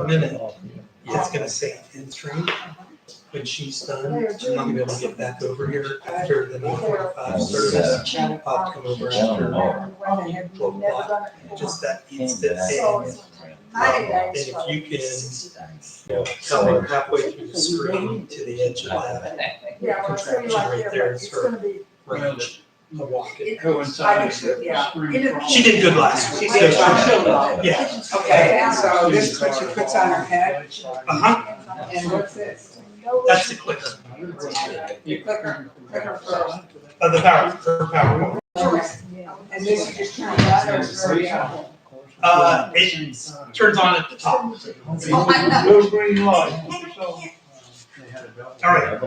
minute, it's gonna say end stream. When she's done, I'm not gonna be able to get back over here after the 9:45 service. I'll come over after 12 o'clock, just that instant. And if you can come halfway through the screen to the edge of that contraption right there, is her range. To walk it. She did good last week. She did well. Yeah. Okay, so this is what she puts on her head, and what's this? That's the clicker. You clicker first. The power. And this is just turn it on or it's already on? It turns on at the top. No green light. All right.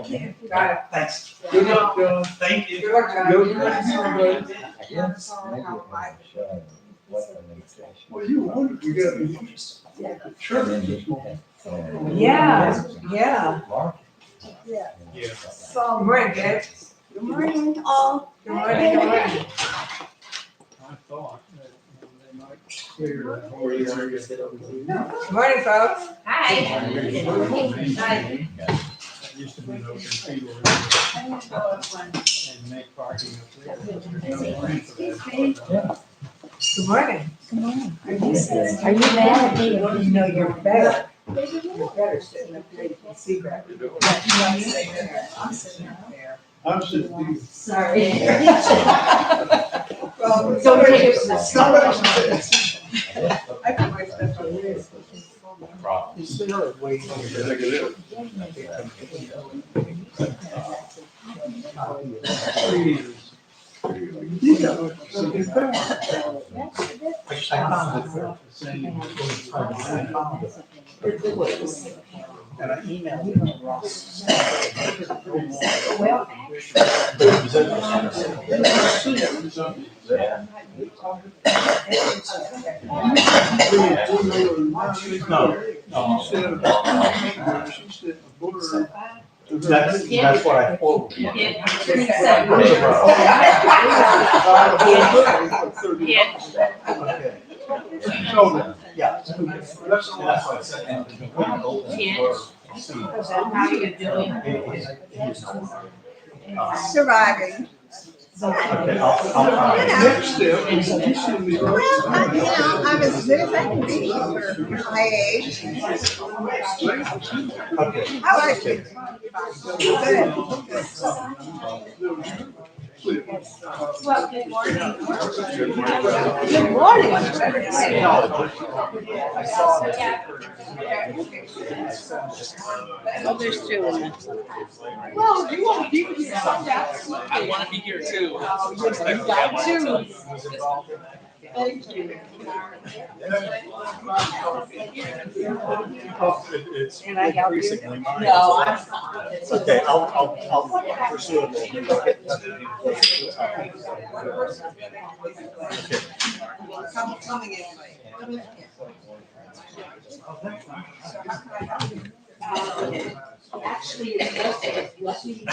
Got it. Thanks. Good luck, John. Thank you. Good luck, John. Good luck, Well, you wondered, we got a church. Yeah, yeah. Yeah. So, good morning, Dad. Good morning, all. Good morning, good morning. I thought that they might clear that whole area. Good morning, folks. Hi. That used to be an open field and make parking up there. There's no lane for that. Good morning. Are you mad at me? No, you're better. You're better sitting up there. You can see better. I'm sitting up there. I'm sitting here. Sorry. Well, Don't take it from the somebody should. I put my stuff on this. And I emailed him. Well, That's what I quoted. So, yeah. That's what I said. how you doing? Surviving. Okay, I'll. Next step, I'm as good as I can be for my age. Okay. How are you? Good. Well, good morning. Good morning. Oh, there's two in there. Well, you want to be here? I want to be here too. You got two. Thank you. It's Can I help you? increasingly mine. No, I'm. Okay, I'll pursue it. Coming in. Actually, it's lucky.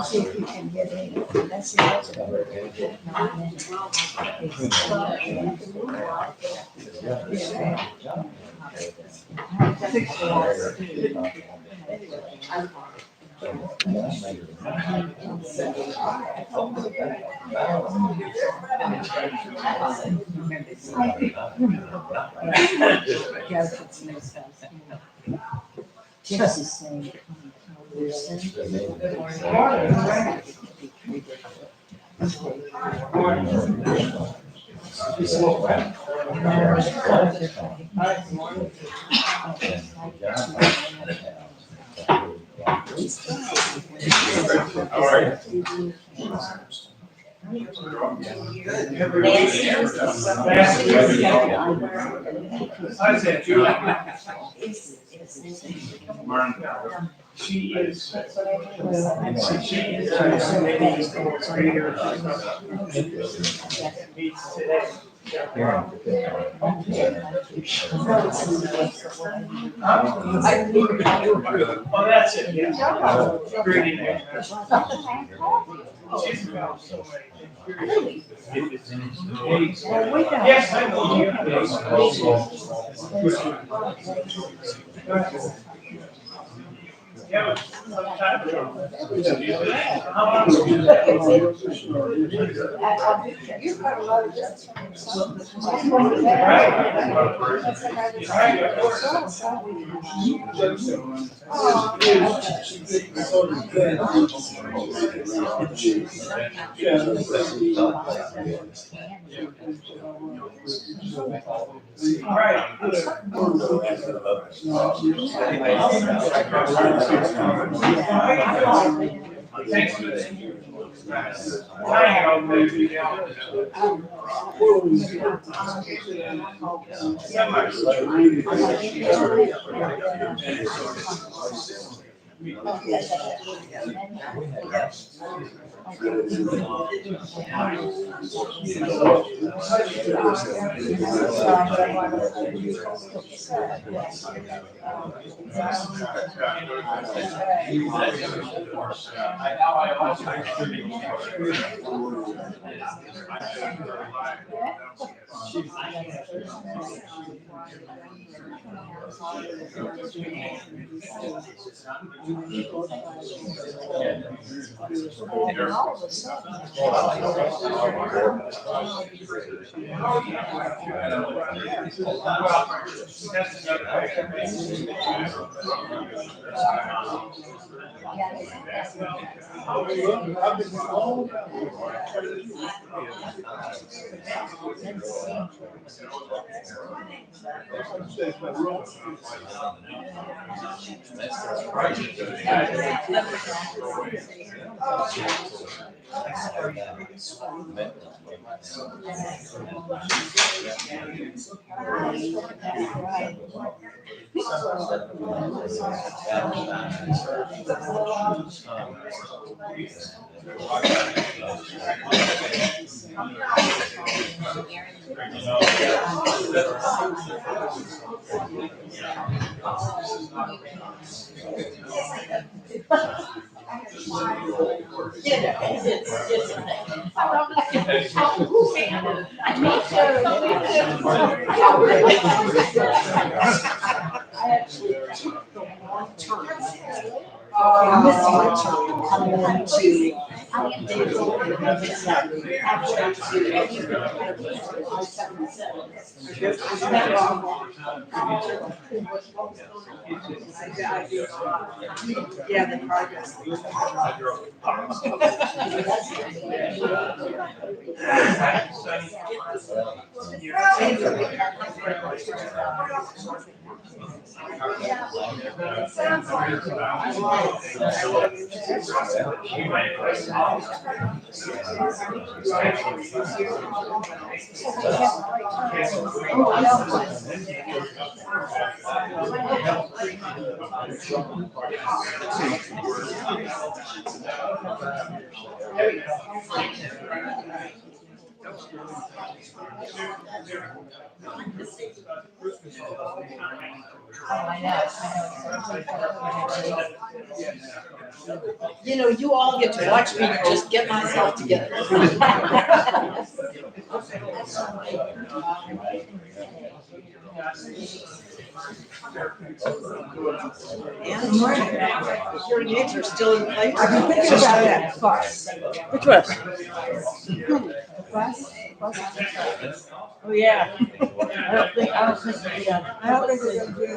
See if you can get in. That's the other. Just the same. She is. Meets today. Oh, that's it, yeah. Great evening. She's about so many. Yes, I know. Yeah, but some time ago. How long? You've got a lot of this. Thanks for this. I know, maybe, yeah. Yeah, the progress. You know, you all get to watch me just get myself together. And hearing aids are still in place. I've been thinking about that bus. Which bus? Bus? Oh, yeah. I don't think I don't think they're gonna do it.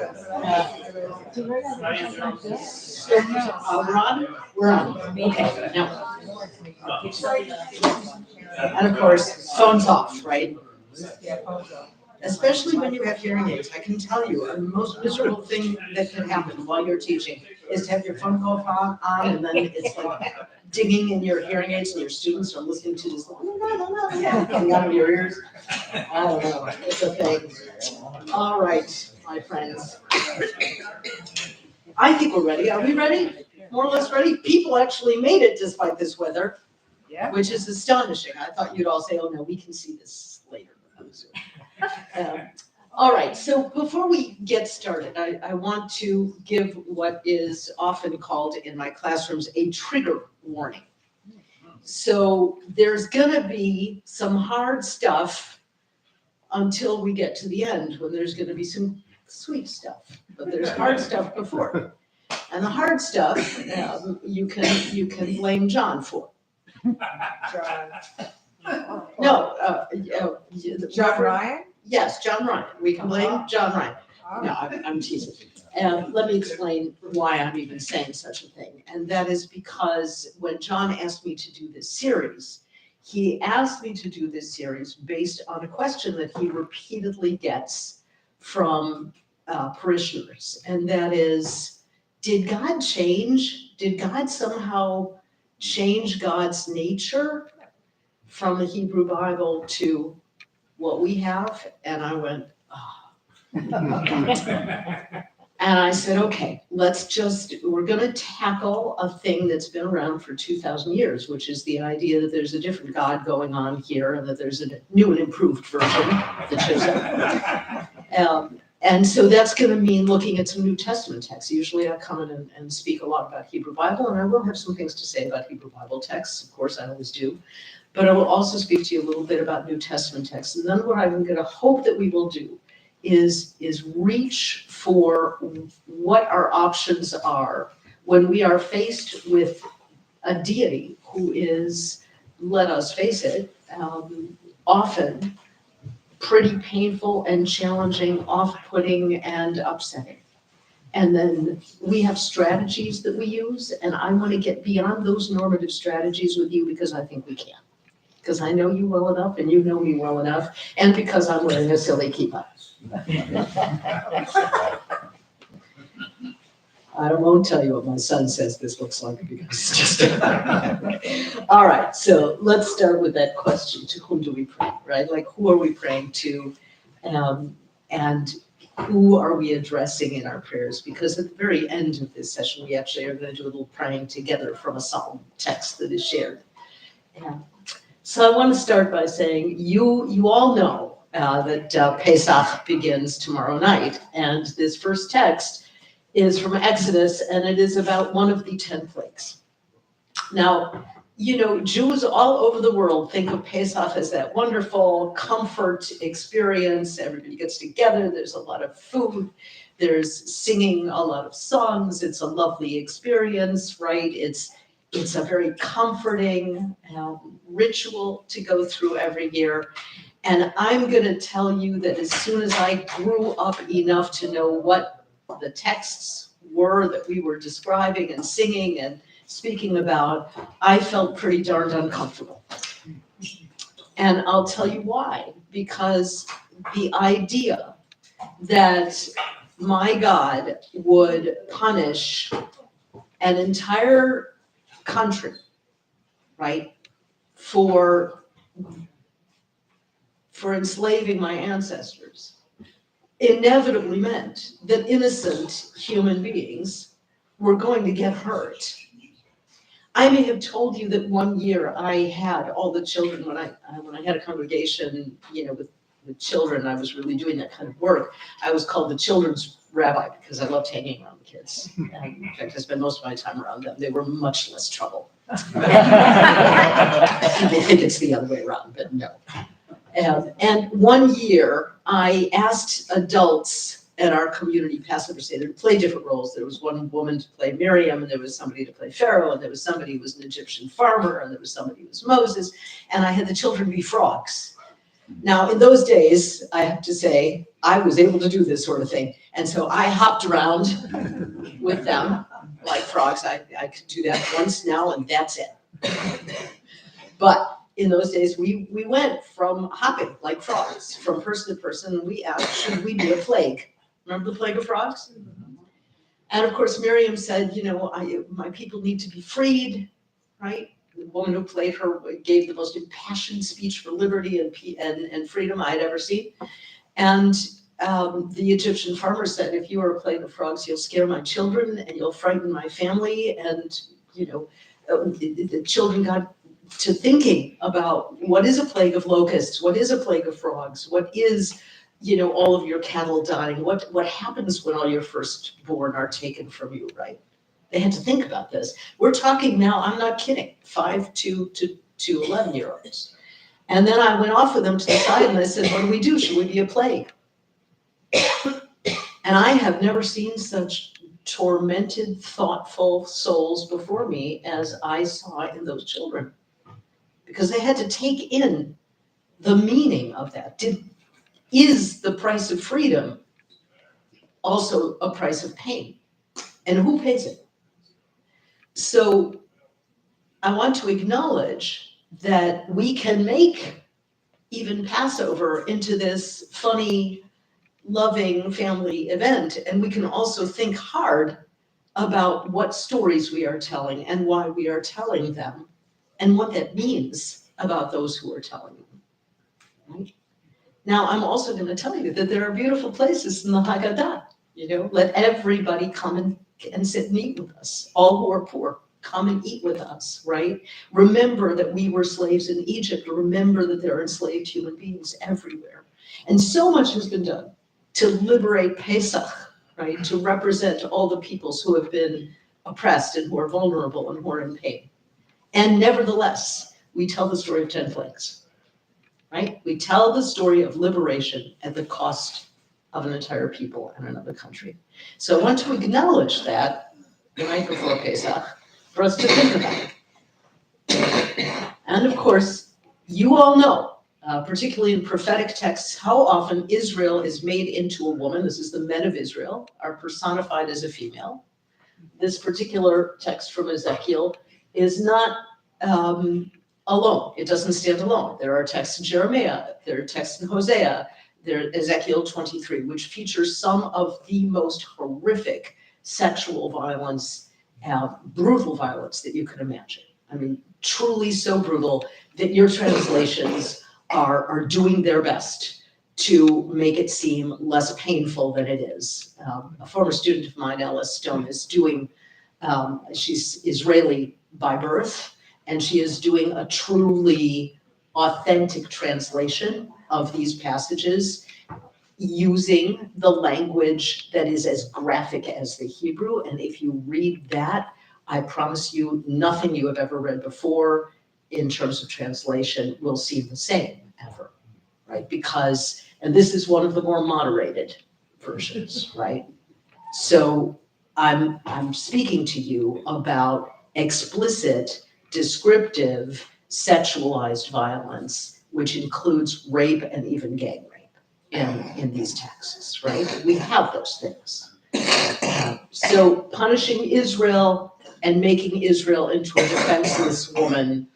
Do they have something like this? We're on? We're on. Okay, now. And of course, phones off, right? Especially when you have hearing aids. I can tell you, the most miserable thing that can happen while you're teaching is to have your phone go on and then it's like dinging in your hearing aids and your students are listening to this coming out of your ears. I don't know, it's a thing. All right, my friends. I think we're ready. Are we ready? More or less ready? People actually made it despite this weather. Yeah. Which is astonishing. I thought you'd all say, oh no, we can see this later. All right, so before we get started, I want to give what is often called in my classrooms a trigger warning. So there's gonna be some hard stuff until we get to the end, when there's gonna be some sweet stuff, but there's hard stuff before. And the hard stuff, you can blame John for. No, John Ryan? Yes, John Ryan. We can blame John Ryan. No, I'm teasing. Let me explain why I'm even saying such a thing. And that is because when John asked me to do this series, he asked me to do this series based on a question that he repeatedly gets from parishioners. And that is, did God change? Did God somehow change God's nature from the Hebrew Bible to what we have? And I went, oh. And I said, okay, we're gonna tackle a thing that's been around for 2,000 years, which is the idea that there's a different God going on here and that there's a new and improved version that shows up. And so that's gonna mean looking at some New Testament texts. Usually I come in and speak a lot about Hebrew Bible, and I will have some things to say about Hebrew Bible texts, of course I always do. But I will also speak to you a little bit about New Testament texts. And then what I'm gonna hope that we will do is reach for what our options are when we are faced with a deity who is, let us face it, often pretty painful and challenging, off-putting and upsetting. And then we have strategies that we use, and I want to get beyond those normative strategies with you because I think we can. Because I know you well enough and you know me well enough, and because I'm wearing a silly kippah. I won't tell you what my son says this looks like because it's just. All right, so let's start with that question. To whom do we pray, right? Like, who are we praying to? And who are we addressing in our prayers? Because at the very end of this session, we actually are going to do a little praying together from a psalm text that is shared. So I want to start by saying you all know that Pesach begins tomorrow night, and this first text is from Exodus, and it is about one of the 10 plagues. Now, you know, Jews all over the world think of Pesach as that wonderful comfort experience. Everybody gets together, there's a lot of food, there's singing a lot of songs, it's a lovely experience, right? It's a very comforting ritual to go through every year. And I'm going to tell you that as soon as I grew up enough to know what the texts were that we were describing and singing and speaking about, I felt pretty darned uncomfortable. And I'll tell you why. Because the idea that my God would punish an entire country, right, for enslaving my ancestors inevitably meant that innocent human beings were going to get hurt. I may have told you that one year I had all the children, when I had a congregation, you know, with children, I was really doing that kind of work. I was called the children's rabbi because I loved hanging around the kids. And in fact, I spent most of my time around them. They were much less trouble. People think it's the other way around, but no. And one year I asked adults at our community Passover Seder to play different roles. There was one woman to play Miriam, and there was somebody to play Pharaoh, and there was somebody who was an Egyptian farmer, and there was somebody who was Moses, and I had the children be frogs. Now, in those days, I have to say, I was able to do this sort of thing. And so I hopped around with them like frogs. I could do that once now, and that's it. But in those days, we went from hopping like frogs, from person to person, and we asked, should we be a plague? Remember the plague of frogs? And of course, Miriam said, my people need to be freed, right? The woman who played her gave the most impassioned speech for liberty and freedom I had ever seen. And the Egyptian farmer said, if you are a plague of frogs, you'll scare my children and you'll frighten my family. And, the children got to thinking about what is a plague of locusts, what is a plague of frogs, what is, all of your cattle dying, what happens when all your firstborn are taken from you, right? They had to think about this. We're talking now, I'm not kidding, 5 to 11-year-olds. And then I went off with them to the side and I said, what do we do? Should we be a plague? And I have never seen such tormented, thoughtful souls before me as I saw in those children. Because they had to take in the meaning of that. Is the price of freedom also a price of pain? And who pays it? So I want to acknowledge that we can make even Passover into this funny, loving family event. And we can also think hard about what stories we are telling and why we are telling them and what that means about those who are telling them. Right? Now, I'm also going to tell you that there are beautiful places in the Haggadah. Let everybody come and sit and eat with us. All who are poor, come and eat with us, right? Remember that we were slaves in Egypt. Remember that there are enslaved human beings everywhere. And so much has been done to liberate Pesach, right? To represent all the peoples who have been oppressed and who are vulnerable and who are in pain. And nevertheless, we tell the story of 10 plagues, right? We tell the story of liberation at the cost of an entire people and another country. So I want to acknowledge that the night before Pesach for us to think about it. And of course, you all know, particularly in prophetic texts, how often Israel is made into a woman. This is the men of Israel are personified as a female. This particular text from Ezekiel is not alone. It doesn't stand alone. There are texts in Jeremiah, there are texts in Hosea, there Ezekiel 23, which features some of the most horrific sexual violence, brutal violence that you can imagine. I mean, truly so brutal that your translations are doing their best to make it seem less painful than it is. A former student of mine, Alice Stone, is doing, she's Israeli by birth, and she is doing a truly authentic translation of these passages using the language that is as graphic as the Hebrew. And if you read that, I promise you nothing you have ever read before in terms of translation will seem the same ever, right? Because, and this is one of the more moderated versions, right? So I'm speaking to you about explicit, descriptive, sexualized violence, which includes rape and even gang rape in these texts, right? We have those things. So punishing Israel and making Israel into a defenseless woman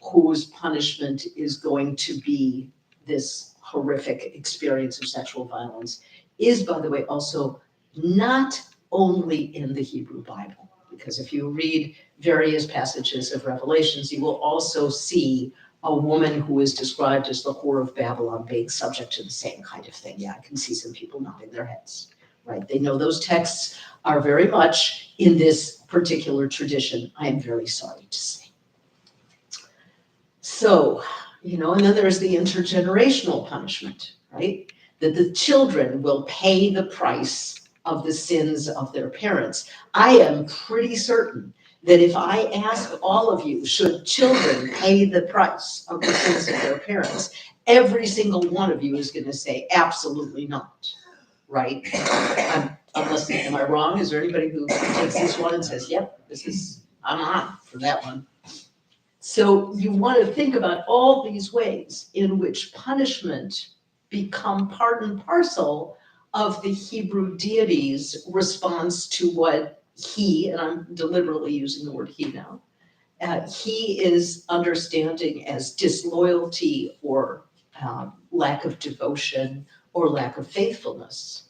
whose punishment is going to be this horrific experience of sexual violence is, by the way, also not only in the Hebrew Bible, because if you read various passages of Revelations, you will also see a woman who is described as the whore of Babylon being subject to the same kind of thing. Yeah, I can see some people nodding their heads, right? They know those texts are very much in this particular tradition, I am very sorry to say. So, and then there's the intergenerational punishment, right? That the children will pay the price of the sins of their parents. I am pretty certain that if I ask all of you, should children pay the price of the sins of their parents, every single one of you is gonna say, absolutely not, right? Unless, am I wrong? Is there anybody who takes this one and says, yep, I'm on for that one? So you want to think about all these ways in which punishment become part and parcel of the Hebrew deity's response to what he, and I'm deliberately using the word he now, he is understanding as disloyalty or lack of devotion or lack of faithfulness.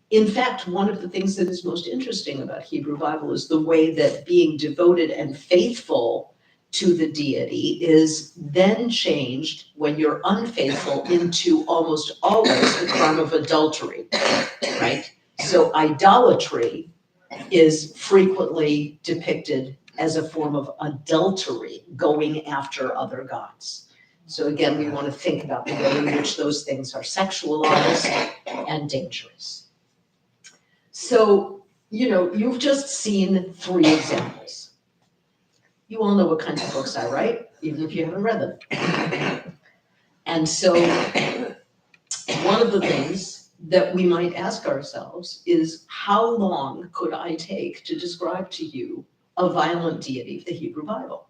In fact, one of the things that is most interesting about Hebrew Bible is the way that being devoted and faithful to the deity is then changed when you're unfaithful into almost always the crime of adultery, right? So idolatry is frequently depicted as a form of adultery, going after other gods. So again, we want to think about the way in which those things are sexualized and dangerous. So, you've just seen 3 examples. You all know what kinds of books I write, even if you haven't read them. And so one of the things that we might ask ourselves is, how long could I take to describe to you a violent deity of the Hebrew Bible?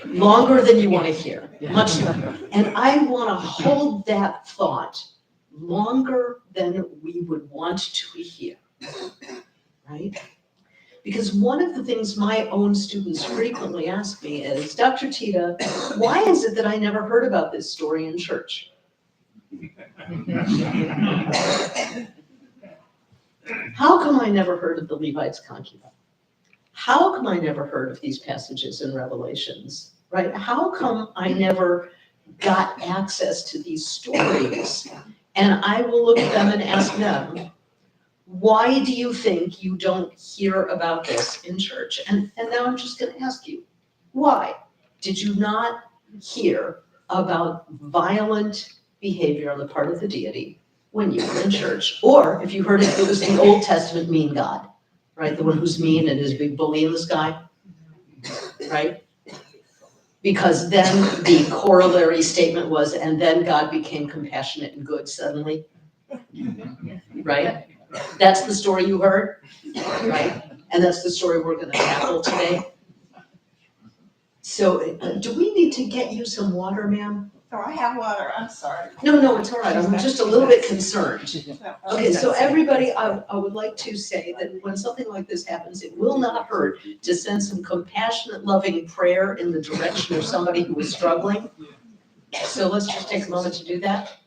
Longer than you want to hear, much longer. And I want to hold that thought longer than we would want to hear, right? Because one of the things my own students frequently ask me is, Dr. Thiede, why is it that I never heard about this story in church? How come I never heard of the Levite's concubine? How come I never heard of these passages in Revelations, right? How come I never got access to these stories? And I will look at them and ask them, why do you think you don't hear about this in church? And now I'm just gonna ask you, why did you not hear about violent behavior on the part of the deity when you were in church? Or if you heard it, it was the Old Testament mean God, right? The one who's mean and is a big bully in the sky, right? Because then the corollary statement was, and then God became compassionate and good suddenly, right? That's the story you heard, right? And that's the story we're gonna tackle today. So do we need to get you some water, ma'am? Oh, I have water, I'm sorry. No, it's all right. I'm just a little bit concerned. Okay, so everybody, I would like to say that when something like this happens, it will not hurt to send some compassionate, loving prayer in the direction of somebody who is struggling. So let's just take a moment to do that.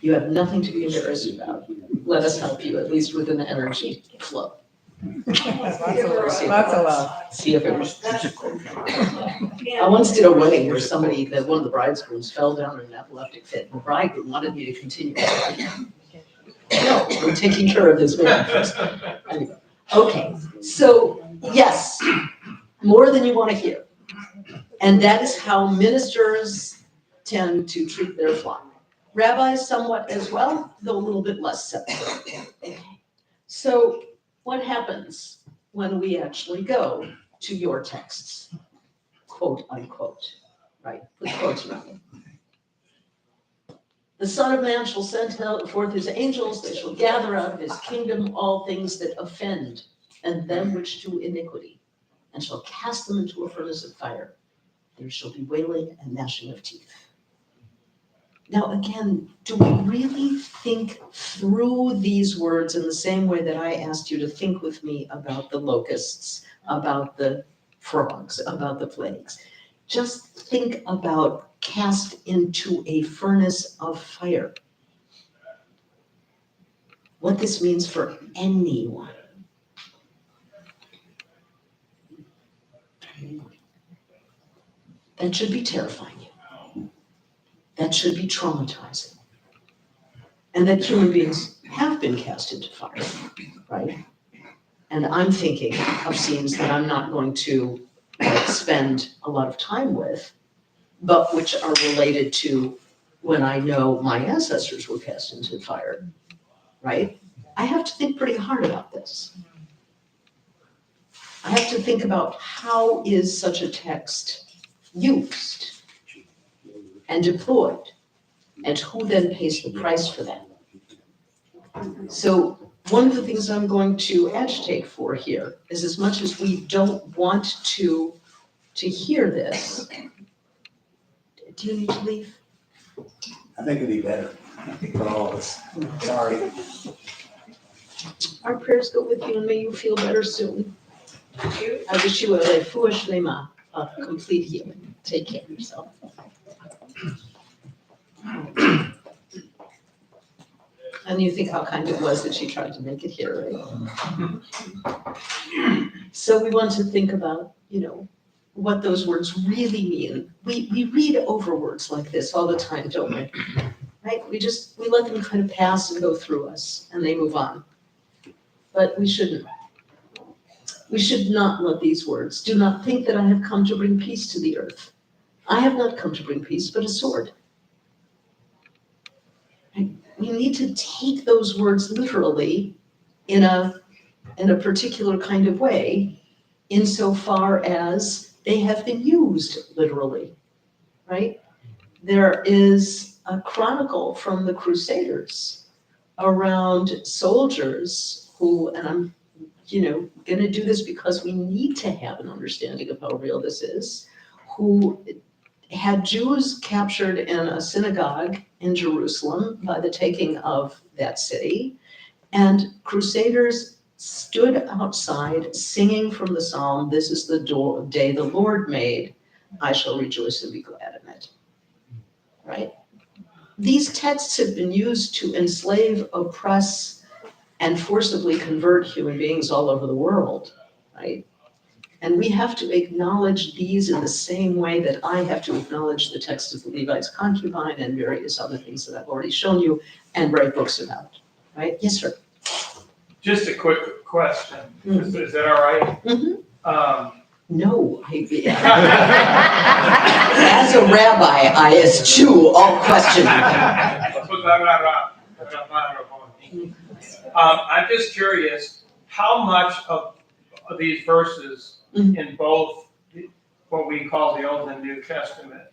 You have nothing to be embarrassed about. Let us help you, at least with an energy flow. Lots of love. See if it was. I once did a wedding where one of the bridegrooms fell down in an epileptic fit. The bridegroom wanted me to continue. No, I'm taking care of this man first. Anyway, okay, so yes, more than you want to hear. And that is how ministers tend to treat their flock. Rabbis somewhat as well, though a little bit less so. So what happens when we actually go to your texts, quote unquote, right? Put quotes around them. The Son of Man shall send forth his angels, they shall gather out of his kingdom all things that offend, and them which do iniquity, and shall cast them into a furnace of fire. There shall be wailing and gnashing of teeth. Now again, do we really think through these words in the same way that I asked you to think with me about the locusts, about the frogs, about the plagues? Just think about cast into a furnace of fire. What this means for anyone. That should be terrifying you. That should be traumatizing. And that human beings have been cast into fire, right? And I'm thinking of scenes that I'm not going to spend a lot of time with, but which are related to when I know my ancestors were cast into fire, right? I have to think pretty hard about this. I have to think about how is such a text used and deployed, and who then pays the price for that. So one of the things I'm going to agitate for here is, as much as we don't want to hear this, do you need to leave? I think it'd be better for all of us. Sorry. Our prayers go with you and may you feel better soon. I wish you a refuah shlema, a complete healing. Take care of yourself. And you think how kind it was that she tried to make it here, right? So we want to think about, what those words really mean. We read over words like this all the time, don't we? Right? We let them kind of pass and go through us, and they move on. But we shouldn't. We should not let these words. Do not think that I have come to bring peace to the earth. I have not come to bring peace, but a sword. Right? We need to take those words literally in a particular kind of way, insofar as they have been used literally, right? There is a chronicle from the Crusaders around soldiers who, and I'm going to do this because we need to have an understanding of how real this is, who had Jews captured in a synagogue in Jerusalem by the taking of that city, and Crusaders stood outside singing from the psalm, "This is the day the Lord made, I shall rejoice and be glad in it." Right? These texts have been used to enslave, oppress, and forcibly convert human beings all over the world, right? And we have to acknowledge these in the same way that I have to acknowledge the text of the Levite's concubine and various other things that I've already shown you and write books about, right? Yes, sir. Just a quick question. Is that all right? Mm-hmm. No, as a rabbi, I eschew all questioning. I'm just curious, how much of these verses in both what we call the Old and New Testament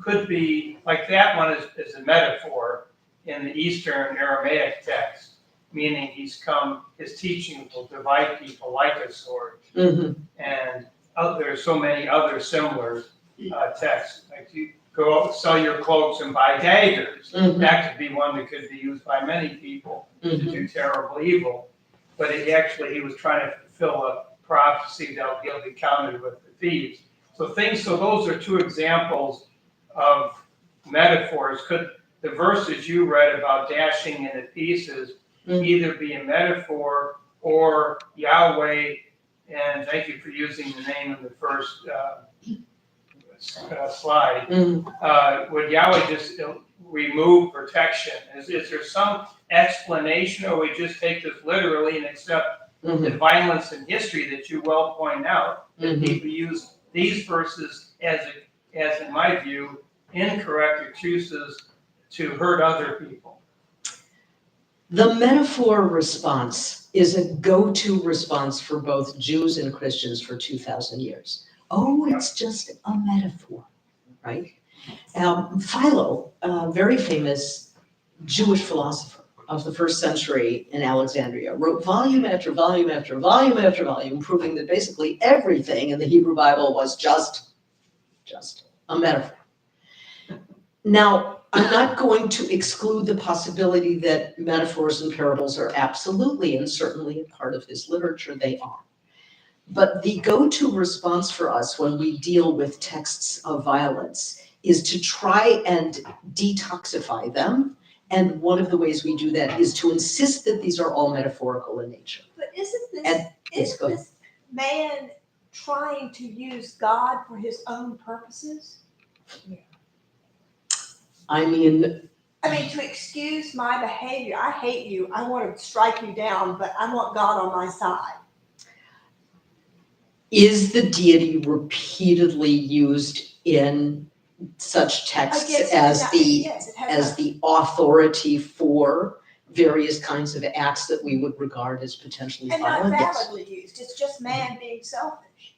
could be, like that one is a metaphor in the Eastern Aramaic text, meaning his teaching will divide people like a sword. And there are so many other similar texts. Like you go out, sell your cloaks and buy daggers. That could be one that could be used by many people to do terrible evil. But he was trying to fulfill a prophecy that he'll be counted with the thieves. So those are two examples of metaphors. Could the verses you read about dashing into pieces either be a metaphor or Yahweh, and thank you for using the name in the first slide, would Yahweh just remove protection? Is there some explanation, or we just take this literally and accept the violence in history that you well point out, that people use these verses as in my view, incorrect excuses to hurt other people? The metaphor response is a go-to response for both Jews and Christians for 2,000 years. Oh, it's just a metaphor, right? Philo, a very famous Jewish philosopher of the first century in Alexandria, wrote volume after volume after volume after volume, proving that basically everything in the Hebrew Bible was just a metaphor. Now, I'm not going to exclude the possibility that metaphors and parables are absolutely and certainly a part of his literature. They are. But the go-to response for us when we deal with texts of violence is to try and detoxify them. And one of the ways we do that is to insist that these are all metaphorical in nature. But isn't this man trying to use God for his own purposes? I mean, to excuse my behavior, I hate you, I want to strike you down, but I want God on my side. Is the deity repeatedly used in such texts Against- as yeah, the yes, it has as the authority for various kinds of acts that we would regard as potentially and not violent. Yes. validly used. It's just man being selfish.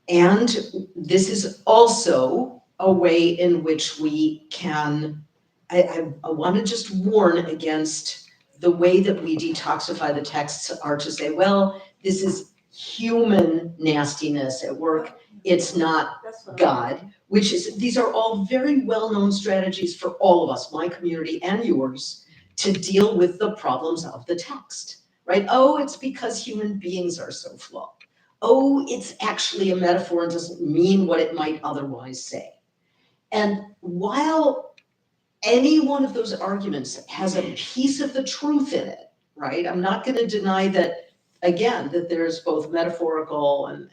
And this is also a way in which we can, I want to just warn against the way that we detoxify the texts are to say, well, this is human nastiness at work. It's not That's what God, which is, these are all very well-known strategies for all of us, my community and yours, to deal with the problems of the text, right? Oh, it's because human beings are so flawed. Oh, it's actually a metaphor and doesn't mean what it might otherwise say. And while any one of those arguments has a piece of the truth in it, right? I'm not going to deny that, again, that there's both metaphorical and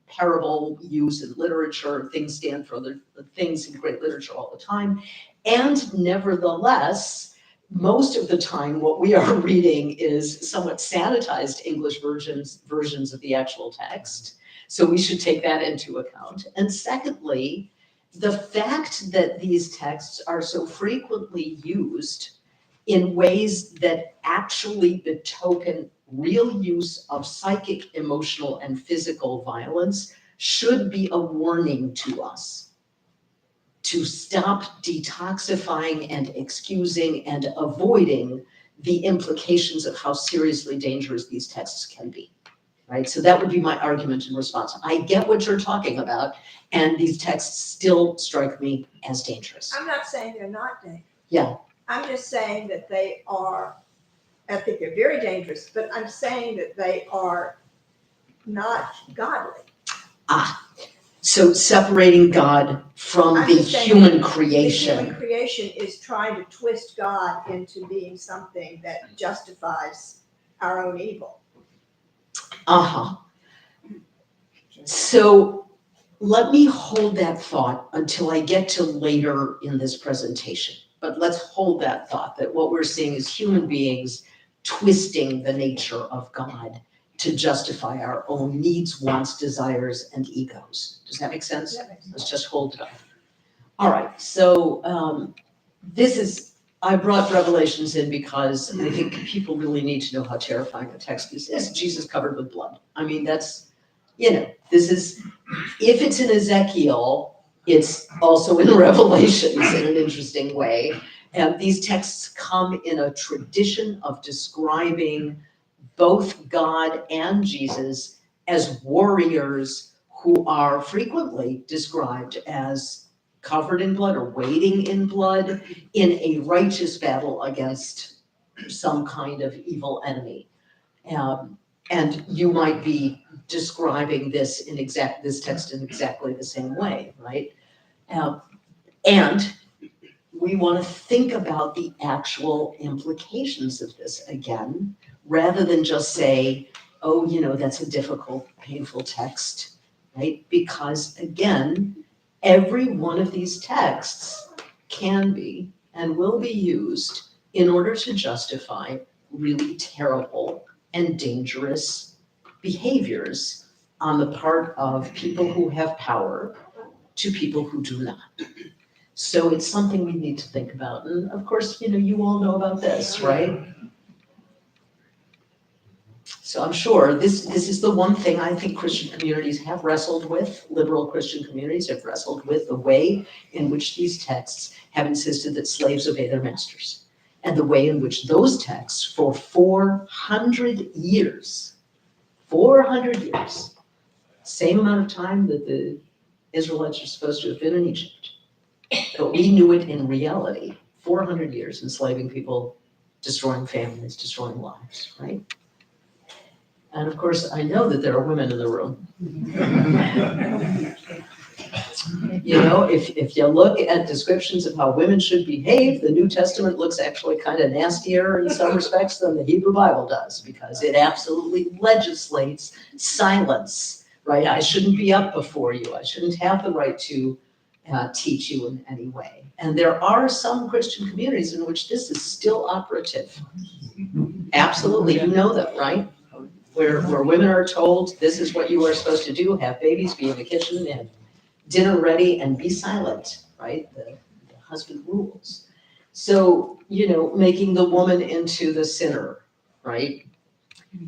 parable use in literature. Things stand for other things in great literature all the time. And nevertheless, most of the time, what we are reading is somewhat sanitized English versions of the actual text. So we should take that into account. And secondly, the fact that these texts are so frequently used in ways that actually betoken real use of psychic, emotional, and physical violence should be a warning to us to stop detoxifying and excusing and avoiding the implications of how seriously dangerous these texts can be, right? So that would be my argument in response. I get what you're talking about, and these texts still strike me as dangerous. I'm not saying they're not dangerous. Yeah. I'm just saying that they are, I think they're very dangerous, but I'm saying that they are not godly. So separating God from I'm the just saying human The human creation. creation is trying to twist God into being something that justifies our own evil. Uh-huh. So let me hold that thought until I get to later in this presentation. But let's hold that thought that what we're seeing is human beings twisting the nature of God to justify our own needs, wants, desires, and egos. Does that make sense? Let's just hold it up. All right, so I brought Revelations in because I think people really need to know how terrifying the text is. Is Jesus covered with blood? I mean, that's, this is, if it's in Ezekiel, it's also in Revelations in an interesting way. And these texts come in a tradition of describing both God and Jesus as warriors who are frequently described as covered in blood or wading in blood in a righteous battle against some kind of evil enemy. And you might be describing this text in exactly the same way, right? And we want to think about the actual implications of this again, rather than just say, oh, that's a difficult, painful text, right? Because again, every one of these texts can be and will be used in order to justify really terrible and dangerous behaviors on the part of people who have power to people who do not. So it's something we need to think about. And of course, you all know about this, right? So I'm sure this is the one thing I think Christian communities have wrestled with, liberal Christian communities have wrestled with, the way in which these texts have insisted that slaves obey their masters. And the way in which those texts for 400 years, same amount of time that the Israelites are supposed to have been in Egypt, but we knew it in reality, 400 years enslaving people, destroying families, destroying lives, right? And of course, I know that there are women in the room. If you look at descriptions of how women should behave, the New Testament looks actually kind of nastier in some respects than the Hebrew Bible does, because it absolutely legislates silence, right? I shouldn't be up before you. I shouldn't have the right to teach you in any way. And there are some Christian communities in which this is still operative. Absolutely, you know that, right? Where women are told, this is what you are supposed to do, have babies, be in the kitchen, and dinner ready and be silent, right? The husband rules. So, making the woman into the sinner, right?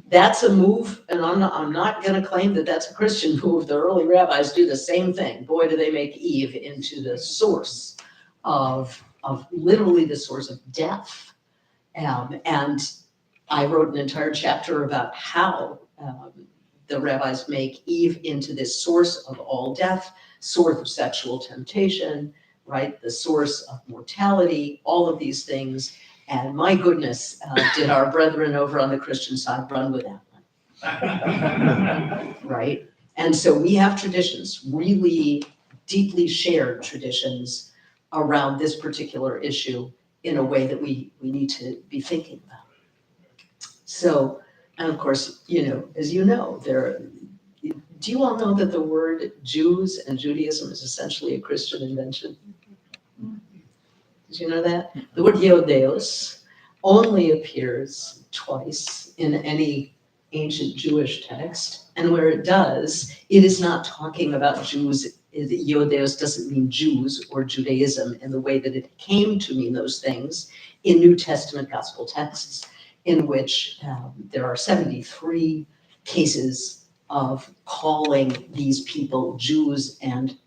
That's a move, and I'm not gonna claim that that's a Christian move. The early rabbis do the same thing. Boy, do they make Eve into the source of literally the source of death. And I wrote an entire chapter about how the rabbis make Eve into this source of all death, source of sexual temptation, right? The source of mortality, all of these things. And my goodness, did our brethren over on the Christian side run with that one, right? And so we have traditions, really deeply shared traditions around this particular issue in a way that we need to be thinking about. So, and of course, as you know, do you all know that the word Jews and Judaism is essentially a Christian invention? Did you know that? The word Yodeos only appears twice in any ancient Jewish text, and where it does, it is not talking about Jews. Yodeos doesn't mean Jews or Judaism in the way that it came to mean those things in New Testament gospel texts, in which there are 73 cases of calling these people Jews and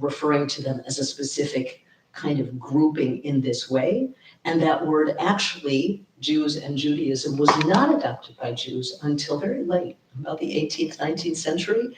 referring to them as a specific kind of grouping in this way. And that word actually, Jews and Judaism, was not adopted by Jews until very late, about the 18th, 19th century.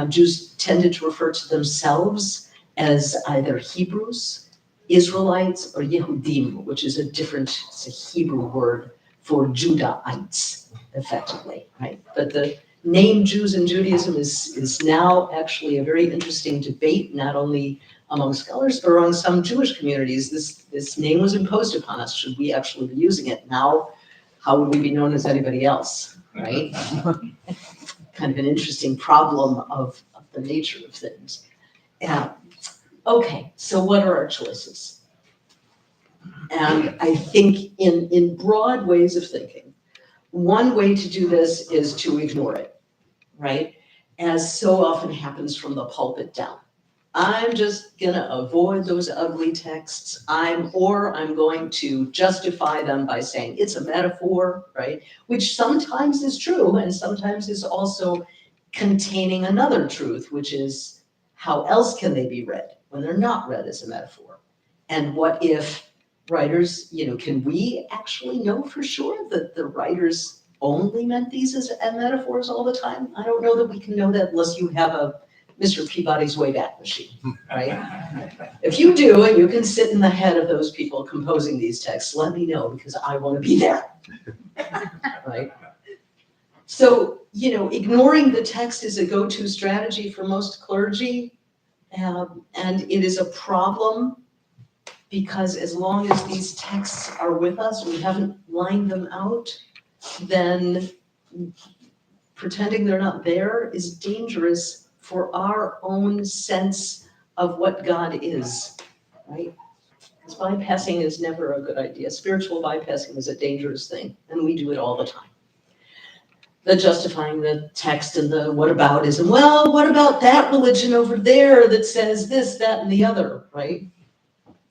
Jews tended to refer to themselves as either Hebrews, Israelites, or Yehudim, which is it's a Hebrew word for Judahites, effectively, right? But the name Jews and Judaism is now actually a very interesting debate, not only among scholars, but among some Jewish communities. This name was imposed upon us. Should we actually be using it? Now, how would we be known as anybody else, right? Kind of an interesting problem of the nature of things. Okay, so what are our choices? And I think in broad ways of thinking, one way to do this is to ignore it, right? As so often happens from the pulpit down. I'm just gonna avoid those ugly texts. I'm going to justify them by saying it's a metaphor, right? Which sometimes is true and sometimes is also containing another truth, which is how else can they be read when they're not read as a metaphor? And what if writers, can we actually know for sure that the writers only meant these as metaphors all the time? I don't know that we can know that unless you have a Mr. Peabody's Wayback Machine, right? If you do, and you can sit in the head of those people composing these texts, let me know, because I want to be there, right? So, ignoring the text is a go-to strategy for most clergy, and it is a problem because as long as these texts are with us, we haven't lined them out, then pretending they're not there is dangerous for our own sense of what God is, right? Because bypassing is never a good idea. Spiritual bypassing is a dangerous thing, and we do it all the time. The justifying the text and the whataboutism. Well, what about that religion over there that says this, that, and the other, right?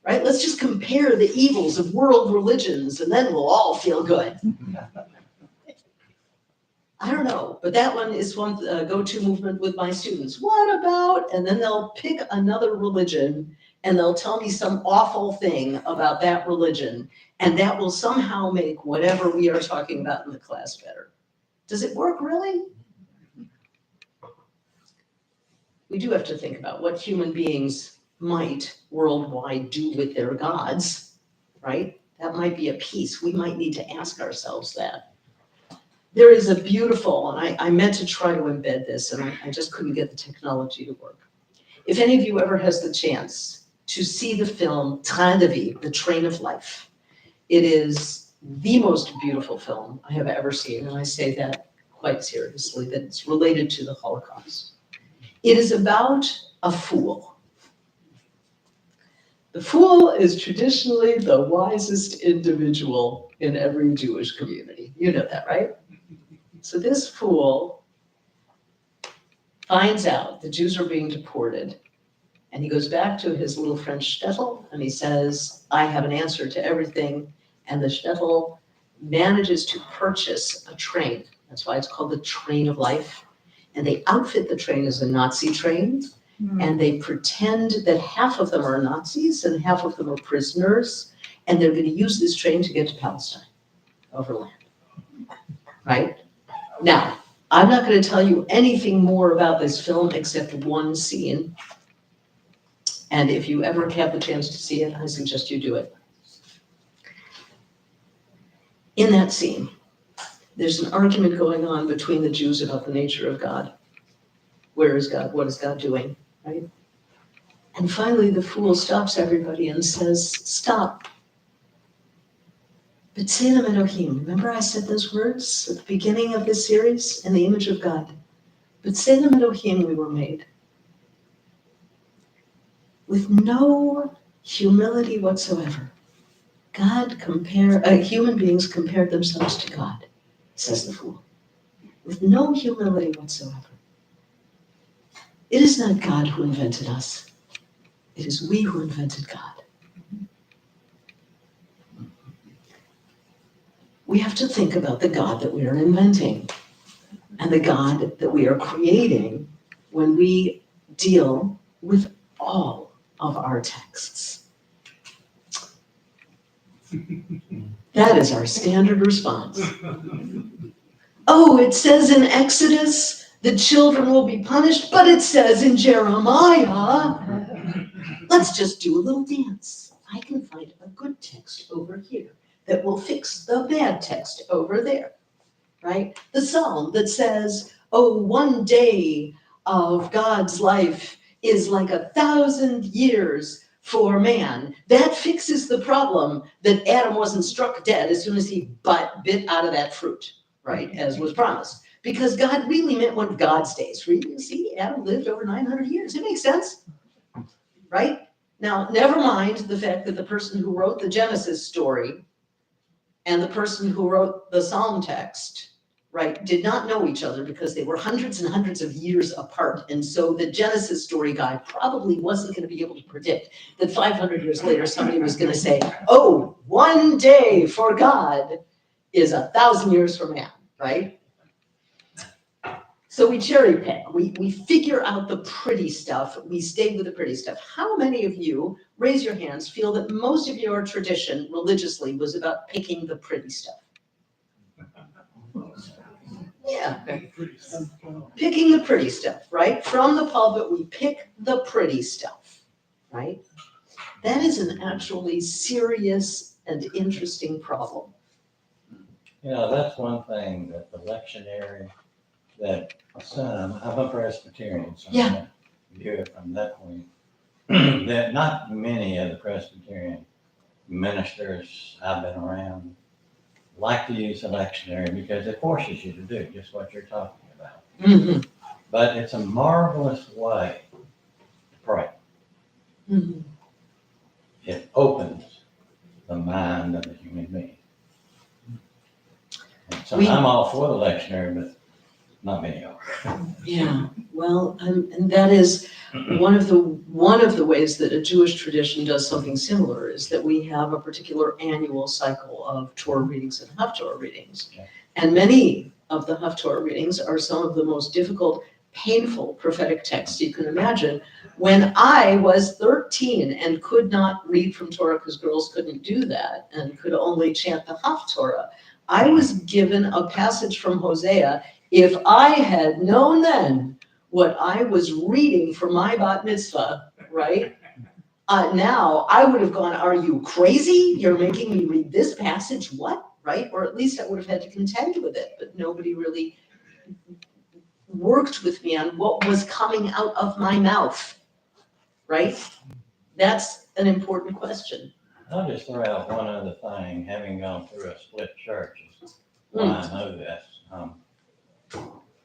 Right? Let's just compare the evils of world religions, and then we'll all feel good. I don't know, but that one is one go-to movement with my students. What about, and then they'll pick another religion and they'll tell me some awful thing about that religion, and that will somehow make whatever we are talking about in the class better. Does it work really? We do have to think about what human beings might worldwide do with their gods, right? That might be a piece. We might need to ask ourselves that. There is a beautiful, and I meant to try to embed this, and I just couldn't get the technology to work. If any of you ever has the chance to see the film Thiede, The Train of Life, it is the most beautiful film I have ever seen, and I say that quite seriously, that it's related to the Holocaust. It is about a fool. The fool is traditionally the wisest individual in every Jewish community. You know that, right? So this fool finds out the Jews are being deported, And he goes back to his little French shtetl and he says, I have an answer to everything. And the shtetl manages to purchase a train. That's why it's called the train of life. And they outfit the train as a Nazi train. And they pretend that half of them are Nazis and half of them are prisoners. And they're going to use this train to get to Palestine overland. Right? Now, I'm not going to tell you anything more about this film except one scene. And if you ever have the chance to see it, I suggest you do it. In that scene, there's an argument going on between the Jews about the nature of God. Where is God? What is God doing? Right? And finally, the fool stops everybody and says, stop. B'Tselem Elohim. Remember I said those words at the beginning of this series? In the image of God. B'Tselem Elohim we were made. With no humility whatsoever. Human beings compared themselves to God, says the fool. With no humility whatsoever. It is not God who invented us. It is we who invented God. We have to think about the God that we are inventing and the God that we are creating when we deal with all of our texts. That is our standard response. Oh, it says in Exodus the children will be punished, but it says in Jeremiah, let's just do a little dance. I can find a good text over here that will fix the bad text over there, right? The psalm that says, oh, one day of God's life is like 1,000 years for man. That fixes the problem that Adam wasn't struck dead as soon as he bit out of that fruit, right, as was promised. Because God really meant one of God's days. You see, Adam lived over 900 years. It makes sense, right? Now, never mind the fact that the person who wrote the Genesis story and the person who wrote the Psalm text, right, did not know each other because they were hundreds and hundreds of years apart. And so the Genesis story guy probably wasn't going to be able to predict that 500 years later somebody was going to say, oh, one day for God is 1,000 years for man, right? So we cherry pick, we figure out the pretty stuff, we stay with the pretty stuff. How many of you, raise your hands, feel that most of your tradition religiously was about picking the pretty stuff? Yeah, picking the pretty stuff, right? From the pulpit, we pick the pretty stuff, right? That is an actually serious and interesting problem. That's one thing that the lectionary, that I'm a Presbyterian, so Yeah. I'm gonna view it from that point. That not many of the Presbyterian ministers I've been around like to use the lectionary because it forces you to do just what you're talking about. Mm-hmm. But it's a marvelous way to pray. Mm-hmm. It opens the mind of the human being. And so I'm all for the lectionary, but not many are. Yeah, well, and that is one of the ways that a Jewish tradition does something similar is that we have a particular annual cycle of Torah readings and Haftorah readings. Okay. And many of the Haftorah readings are some of the most difficult, painful prophetic texts you can imagine. When I was 13 and could not read from Torah because girls couldn't do that and could only chant the Haftorah, I was given a passage from Hosea. If I had known then what I was reading for my bat mitzvah, right? Now I would have gone, are you crazy? You're making me read this passage? What? Right? Or at least I would have had to contend with it, but nobody really worked with me on what was coming out of my mouth, right? That's an important question. I'll just throw out one other thing, having gone through a split church, is why I know this.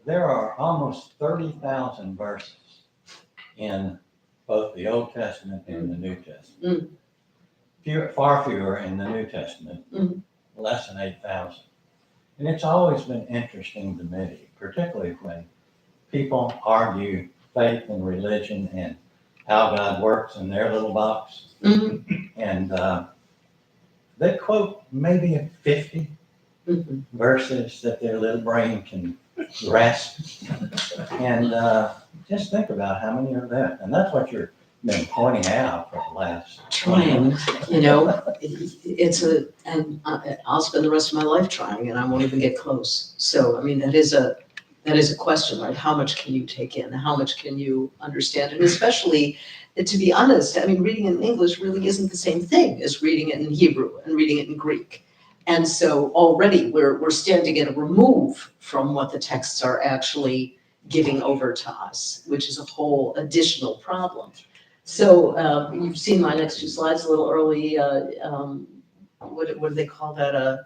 There are almost 30,000 verses in both the Old Testament and the New Testament. Far fewer in the New Testament, less than 8,000. And it's always been interesting to me, particularly when people argue faith and religion and how God works in their little box. Mhm. And they quote maybe 50 Mhm. verses that their little brain can grasp. And just think about how many are there. And that's what you've been pointing out for the last. Trying, you know, and I'll spend the rest of my life trying and I won't even get close. So, I mean, that is a question, right? How much can you take in? How much can you understand? And especially, to be honest, I mean, reading it in English really isn't the same thing as reading it in Hebrew and reading it in Greek. And so already we're standing at a remove from what the texts are actually giving over to us, which is a whole additional problem. So you've seen my next two slides a little early. What do they call that? A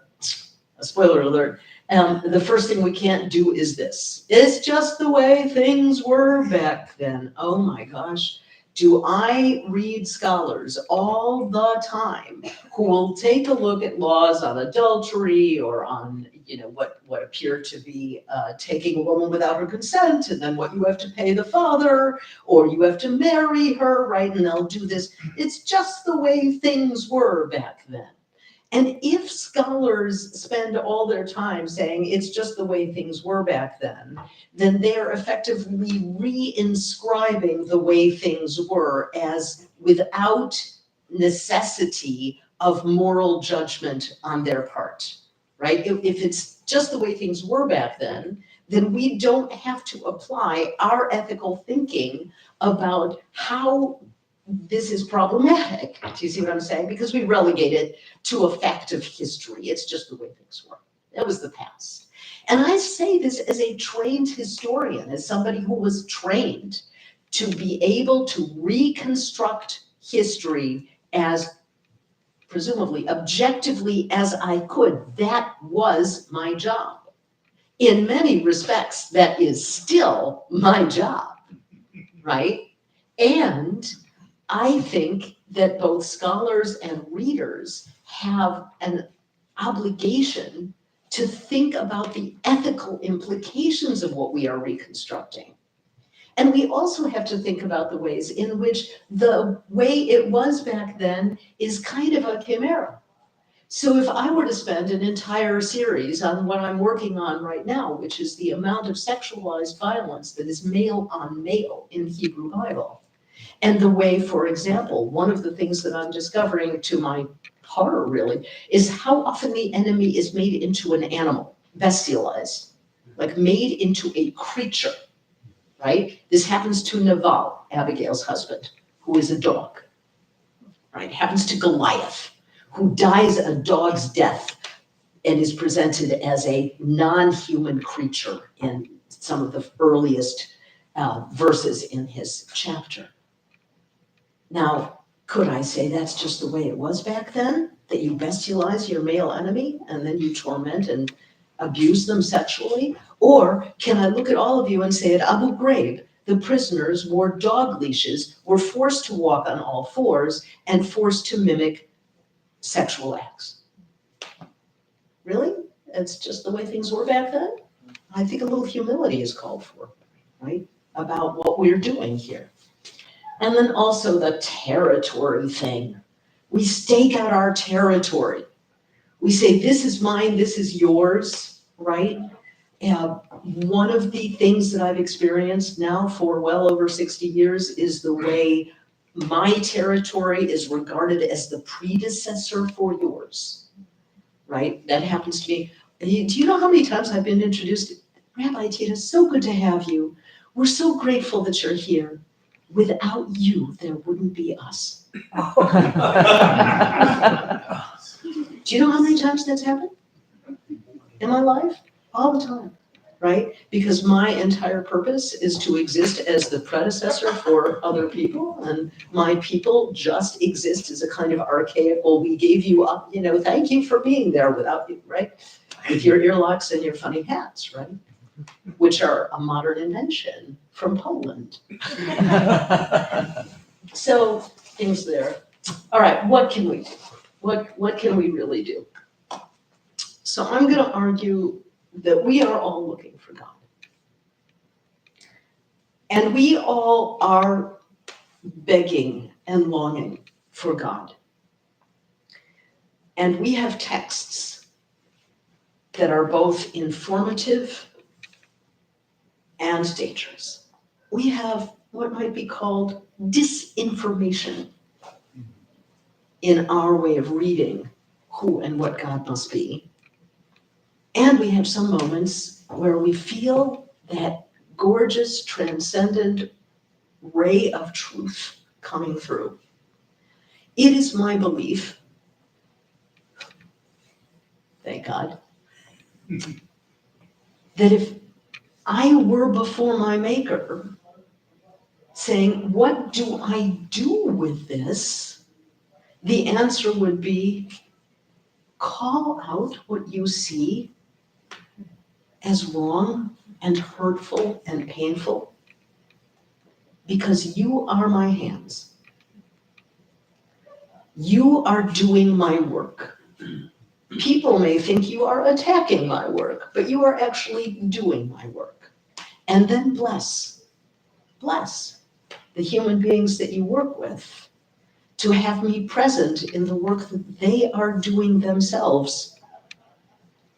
spoiler alert. The first thing we can't do is this. It's just the way things were back then. Oh my gosh. Do I read scholars all the time who will take a look at laws on adultery or on, you know, what appear to be taking a woman without her consent, and then what you have to pay the father, or you have to marry her, right? And they'll do this. It's just the way things were back then. And if scholars spend all their time saying it's just the way things were back then they're effectively reinscribing the way things were as without necessity of moral judgment on their part, right? If it's just the way things were back then we don't have to apply our ethical thinking about how this is problematic. Do you see what I'm saying? Because we relegate it to a fact of history. It's just the way things were. That was the past. And I say this as a trained historian, as somebody who was trained to be able to reconstruct history as presumably objectively as I could. That was my job. In many respects, that is still my job, right? And I think that both scholars and readers have an obligation to think about the ethical implications of what we are reconstructing. And we also have to think about the ways in which the way it was back then is kind of a chimera. So if I were to spend an entire series on what I'm working on right now, which is the amount of sexualized violence that is male on male in the Hebrew Bible, and the way, for example, one of the things that I'm discovering to my horror really, is how often the enemy is made into an animal, bestialized, like made into a creature, right? This happens to Nabal, Abigail's husband, who is a dog, right? It happens to Goliath, who dies a dog's death and is presented as a non-human creature in some of the earliest verses in his chapter. Now, could I say that's just the way it was back then? That you bestialize your male enemy and then you torment and abuse them sexually? Or can I look at all of you and say at Abu Ghraib, the prisoners wore dog leashes, were forced to walk on all fours, and forced to mimic sexual acts? Really? That's just the way things were back then? I think a little humility is called for, right? About what we're doing here. And then also the territory thing. We stake out our territory. We say, this is mine, this is yours, right? One of the things that I've experienced now for well over 60 years is the way my territory is regarded as the predecessor for yours, right? That happens to me. Do you know how many times I've been introduced? Rabbi Thiede, so good to have you. We're so grateful that you're here. Without you, there wouldn't be us. Do you know how many times that's happened in my life? All the time, right? Because my entire purpose is to exist as the predecessor for other people, and my people just exist as a kind of archaic, well, we gave you up, you know, thank you for being there without you, right? With your earlocks and your funny hats, right? Which are a modern invention from Poland. So things there. All right, what can we do? What can we really do? So I'm going to argue that we are all looking for God. And we all are begging and longing for God. And we have texts that are both informative and dangerous. We have what might be called disinformation in our way of reading who and what God must be. And we have some moments where we feel that gorgeous, transcendent ray of truth coming through. It is my belief, thank God, that if I were before my Maker saying, what do I do with this? The answer would be, call out what you see as wrong and hurtful and painful, because you are my hands. You are doing my work. People may think you are attacking my work, but you are actually doing my work. And then bless the human beings that you work with to have me present in the work that they are doing themselves,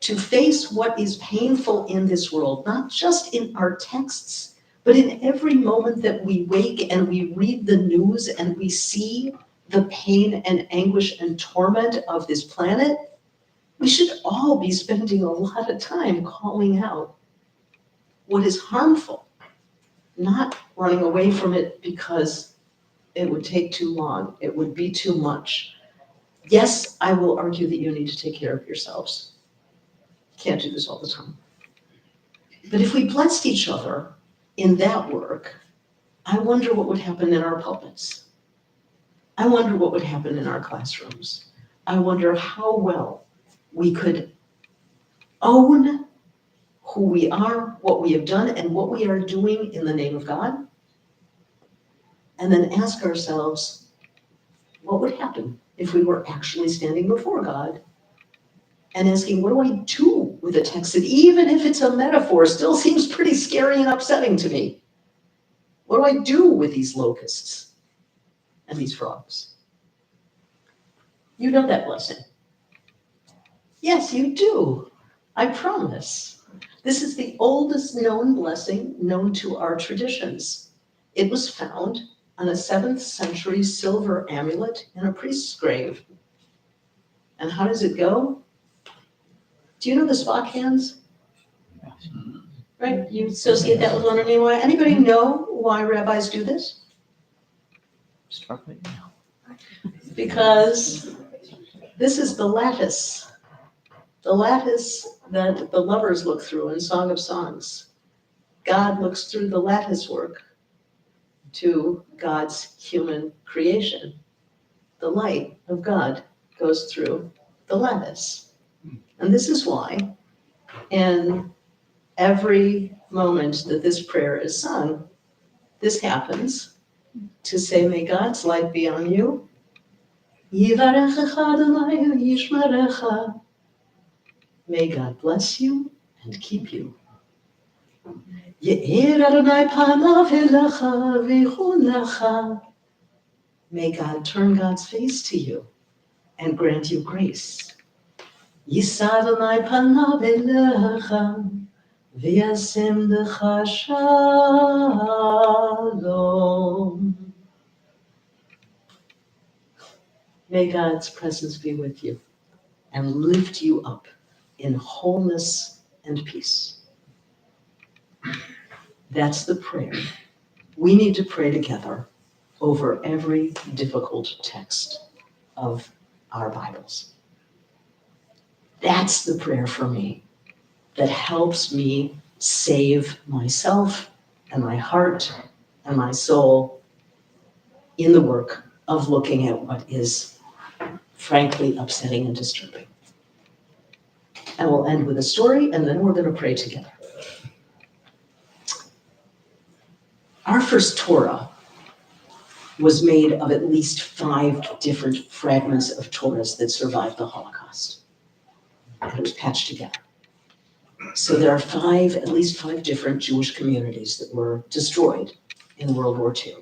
to face what is painful in this world, not just in our texts, but in every moment that we wake and we read the news and we see the pain and anguish and torment of this planet. We should all be spending a lot of time calling out what is harmful, not running away from it because it would take too long, it would be too much. Yes, I will argue that you need to take care of yourselves. Can't do this all the time. But if we blessed each other in that work, I wonder what would happen in our pulpits. I wonder what would happen in our classrooms. I wonder how well we could own who we are, what we have done, and what we are doing in the name of God. And then ask ourselves, what would happen if we were actually standing before God and asking, what do I do with a text that, even if it's a metaphor, still seems pretty scary and upsetting to me? What do I do with these locusts and these frogs? You know that blessing. Yes, you do. I promise. This is the oldest known blessing known to our traditions. It was found on a 7th century silver amulet in a priest's grave. And how does it go? Do you know the spot hands? Right? You associate that with learning why. Anybody know why rabbis do this? Because this is the lattice that the lovers look through in Song of Songs. God looks through the lattice work to God's human creation. The light of God goes through the lattice. And this is why, in every moment that this prayer is sung, this happens to say, may God's light be on you. May God bless you and keep you. May God turn God's face to you and grant you grace. May God's presence be with you and lift you up in wholeness and peace. That's the prayer. We need to pray together over every difficult text of our Bibles. That's the prayer for me that helps me save myself and my heart and my soul in the work of looking at what is frankly upsetting and disturbing. And we'll end with a story, and then we're going to pray together. Our first Torah was made of at least 5 different fragments of Torahs that survived the Holocaust. And it was patched together. So there are at least five different Jewish communities that were destroyed in World War II.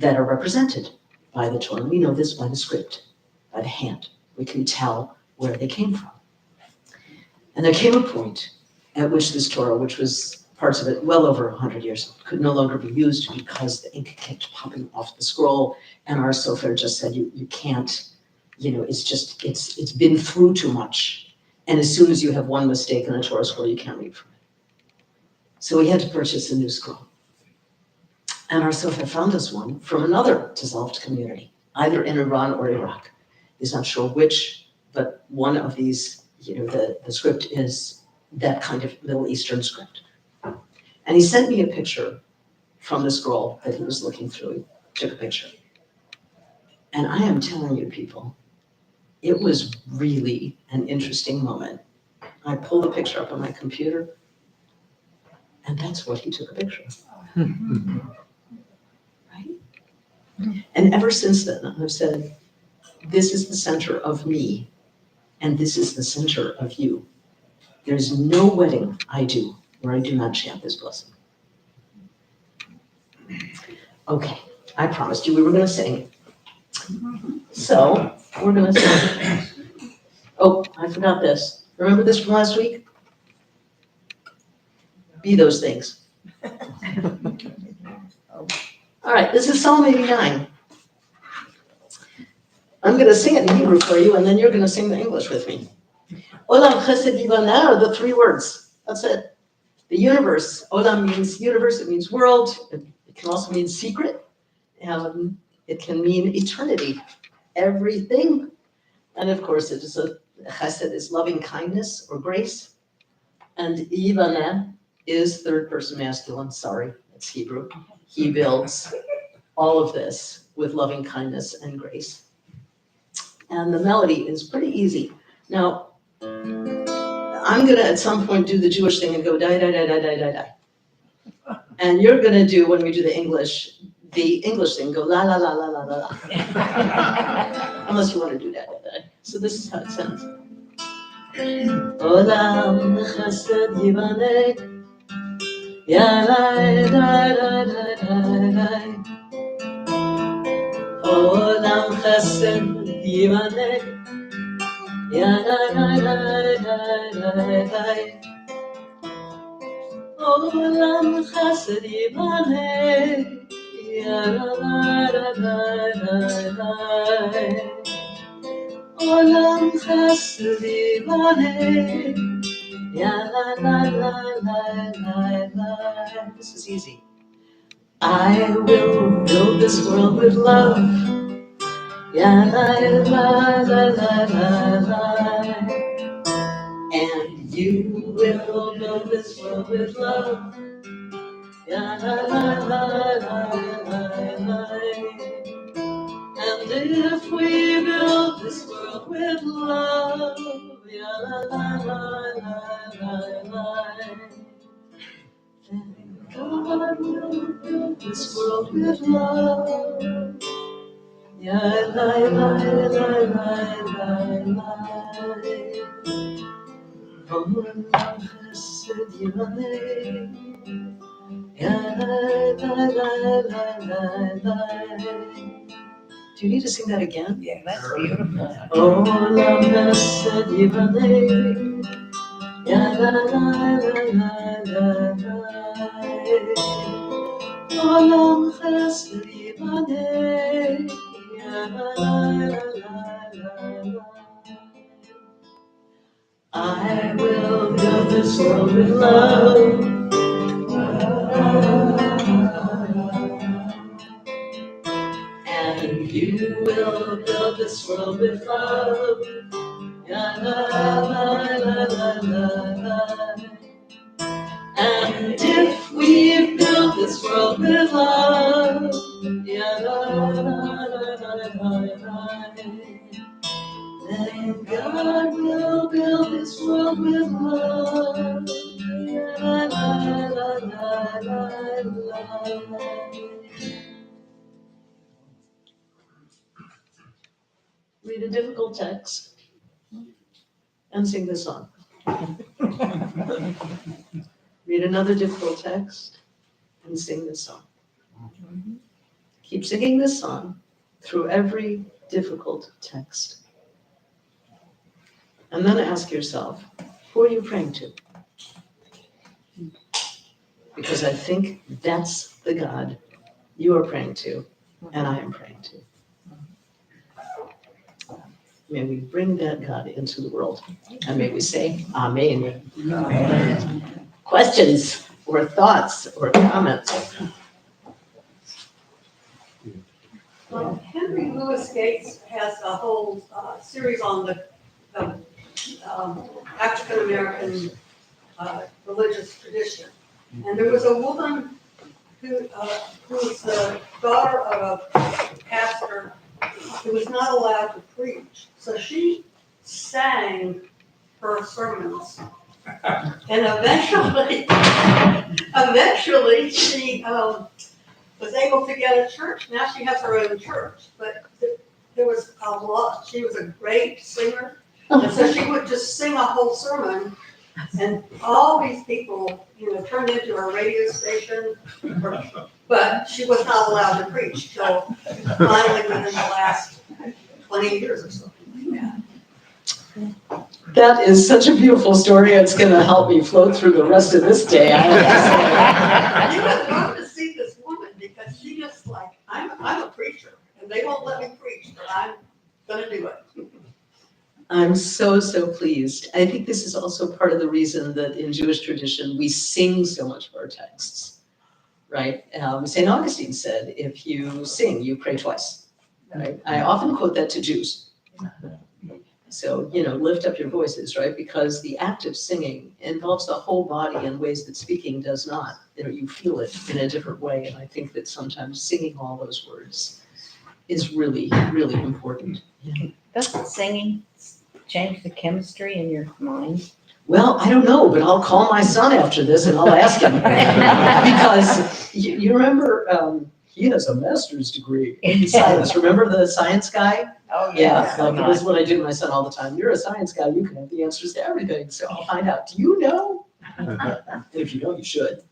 that are represented by the Torah. We know this by the script, by the hand. We can tell where they came from. And there came a point at which this Torah, which was parts of it well over 100 years old, could no longer be used because the ink kept popping off the scroll, and our sofer just said, you can't, it's been through too much. And as soon as you have one mistake in a Torah scroll, you can't read from it. So we had to purchase a new scroll. And our sofer found us one from another dissolved community, either in Iran or Iraq. He's not sure which, but one of these, the script is that kind of Middle Eastern script. And he sent me a picture from the scroll that he was looking through. He took a picture. And I am telling you, people, it was really an interesting moment. I pulled the picture up on my computer, and that's what he took a picture of. Right? And ever since then, I've said, this is the center of me, and this is the center of you. There's no wedding I do where I do not chant this blessing. Okay, I promised you we were gonna sing. So, we're gonna sing. Oh, I forgot this. Remember this from last week? Be those things. All right, this is Psalm 89. I'm gonna sing it in Hebrew for you, and then you're gonna sing the English with me. Olam chesed yivaneh are the 3 words. That's it. The universe. Olam means universe, it means world. It can also mean secret. It can mean eternity, everything. And of course, chesed is loving kindness or grace. And yivaneh is 3rd person masculine. Sorry, that's Hebrew. He builds all of this with loving kindness and grace. And the melody is pretty easy. Now, I'm gonna at some point do the Jewish thing and go die, die, die, die, die, die, die. And you're gonna do, when we do the English thing, go la, la, la, la, la, la, la. Unless you wanna do that. So this is how it sounds. Olam chesed yivaneh, yalai, dai, dai, dai, dai, dai. Olam chesed yivaneh, yalai, dai, dai, dai, dai, dai. Olam chesed yivaneh, yalai, dai, dai, dai, dai. Olam chesed yivaneh, yalai, dai, dai, dai, dai. This is easy. I will build this world with love. Yeah, la, la, la, la, la, la. And you will build this world with love. Yeah, la, la, la, la, la, la. And if we build this world with love, yeah, la, la, la, la, la, la. God will build this world with love. Ya la la la la la la. Olam chesed yivaneh. Ya la la la la la la. Do you need to sing that again? Yeah, that's beautiful. Olam chesed yivaneh. Ya la la la la la la. Olam chesed yivaneh, ya la la la la la. I will build this world with love. And you will build this world with love. Ya la la la la la la. And if we build this world with love, yeah, la, la, la, la, la, la, then God will build this world with love. Yeah, la, la, la, la, la, la. Read a difficult text and sing this song. Read another difficult text and sing this song. Keep singing this song through every difficult text. And then ask yourself, who are you praying to? Because I think that's the God you are praying to, and I am praying to. May we bring that God into the world, and may we say, Amen. Questions or thoughts or comments? Henry Louis Gates has a whole series on the African American religious tradition. And there was a woman who was the daughter of a pastor who was not allowed to preach. So she sang her sermons. And eventually she was able to get a church. Now she has her own church. But there was a lot. She was a great singer. And so she would just sing a whole sermon. And all these people, turned into a radio station. But she was not allowed to preach till finally within the last 20 years or so. That is such a beautiful story. It's going to help me float through the rest of this day. You would love to see this woman because she just like, I'm a preacher and they won't let me preach, but I'm going to do it. I'm so, so pleased. I think this is also part of the reason that in Jewish tradition, we sing so much of our texts, right? St. Augustine said, if you sing, you pray twice, right? I often quote that to Jews. So, lift up your voices, right? Because the act of singing involves the whole body in ways that speaking does not. You feel it in a different way. And I think that sometimes singing all those words is really, really important. Doesn't singing change the chemistry in your mind? Well, I don't know, but I'll call my son after this and I'll ask him. Because you remember, he has a master's degree in science. Remember the science guy? Oh, Yeah, like this is what I do to my son all the time. You're a science guy, you can have the answers to everything. So I'll find out, do you know? And if you don't, you should.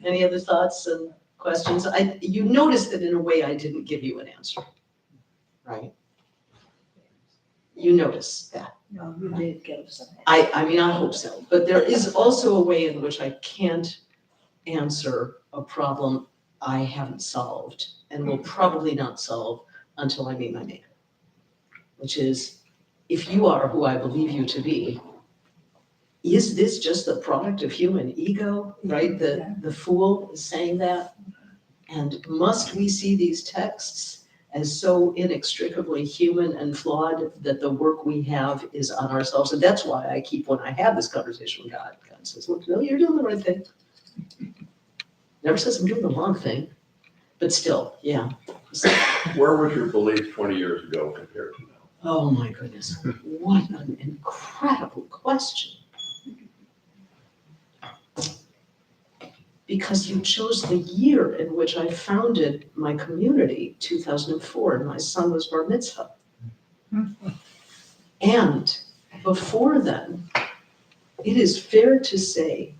Any other thoughts and questions? You noticed that in a way I didn't give you an answer, right? You notice that. No, you did give us something. I mean, I hope so. But there is also a way in which I can't answer a problem I haven't solved and will probably not solve until I meet my maker. Which is, if you are who I believe you to be, is this just the product of human ego, right? The fool is saying that. And must we see these texts as so inextricably human and flawed that the work we have is on ourselves? And that's why I keep, when I have this conversation with God, God says, look, no, you're doing the right thing. Never says I'm doing the wrong thing, but still, yeah. Where was your belief 20 years ago compared to now? Oh my goodness, what an incredible question. Because you chose the year in which I founded my community, 2004, and my son was bar mitzvah. And before then, it is fair to say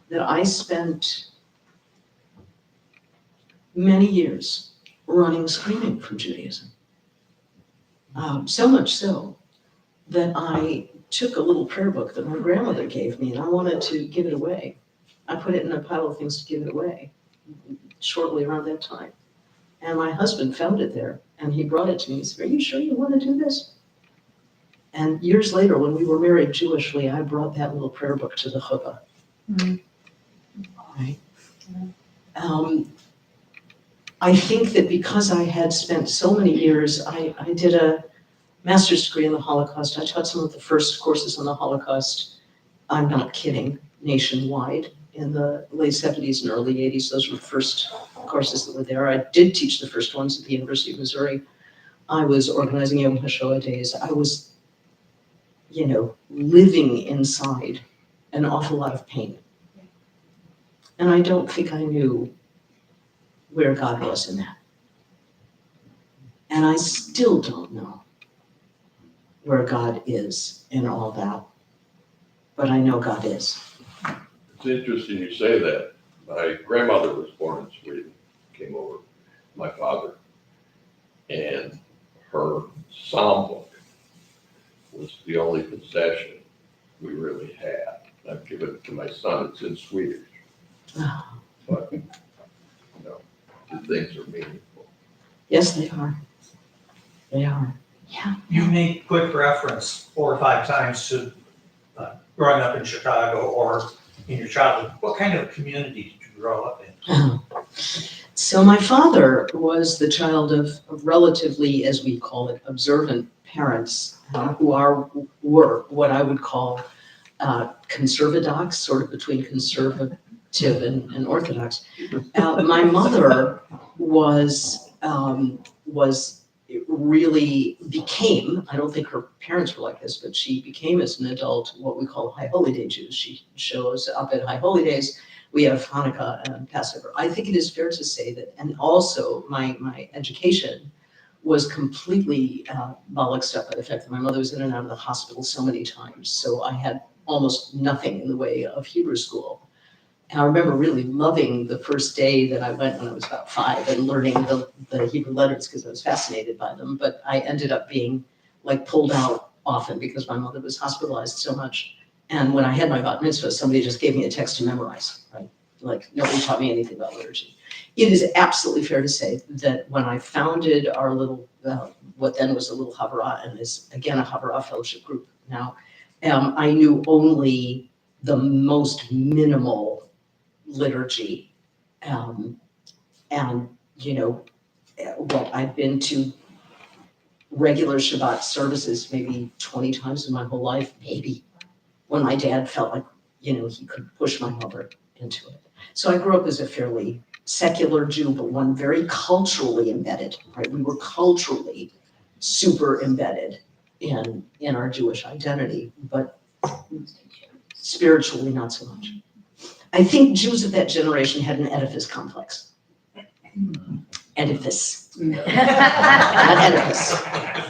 that I spent many years running screaming from Judaism. So much so that I took a little prayer book that my grandmother gave me and I wanted to give it away. I put it in a pile of things to give it away shortly around that time. And my husband found it there and he brought it to me. He said, are you sure you want to do this? And years later, when we were married Jewishly, I brought that little prayer book to the chuppah. Right? I think that because I had spent so many years, I did a master's degree in the Holocaust. I taught some of the first courses on the Holocaust. I'm not kidding, nationwide in the late 70s and early 80s. Those were the first courses that were there. I did teach the first ones at the University of Missouri. I was organizing Yom HaShoah days. I was, living inside an awful lot of pain. And I don't think I knew where God was in that. And I still don't know where God is in all that, but I know God is. It's interesting you say that My grandmother was born in Sweden, came over, my father, and her psalm book was the only possession we really had. I've given it to my son, it's in Swedish. But, you know, the things are meaningful. Yes, they are. They are. Yeah. You make quick reference 4 or 5 times to growing up in Chicago or in your childhood. What kind of community did you grow up in? So my father was the child of relatively, as we call it, observant parents who were what I would call conservadox, sort of between conservative and orthodox. My mother was really became, I don't think her parents were like this, but she became as an adult what we call High Holy Day Jews. She shows up at High Holy Days. We have Hanukkah and Passover. I think it is fair to say that, and also my education was completely bollocksed up by the fact that my mother was in and out of the hospital so many times. So I had almost nothing in the way of Hebrew school. And I remember really loving the first day that I went when I was about 5 and learning the Hebrew letters because I was fascinated by them. But I ended up being like pulled out often because my mother was hospitalized so much. And when I had my bat mitzvah, somebody just gave me a text to memorize, right? Like nobody taught me anything about liturgy. It is absolutely fair to say that when I founded our little, what then was a little Havurah and is again a Havurah fellowship group now, I knew only the most minimal liturgy. And, you know, well, I've been to regular Shabbat services maybe 20 times in my whole life, maybe, when my dad felt like, you know, he could push my mother into it. So I grew up as a fairly secular Jew, but one very culturally embedded, right? We were culturally super embedded in our Jewish identity, but spiritually not so much. I think Jews of that generation had an edifice complex. Edifice. Not edifice.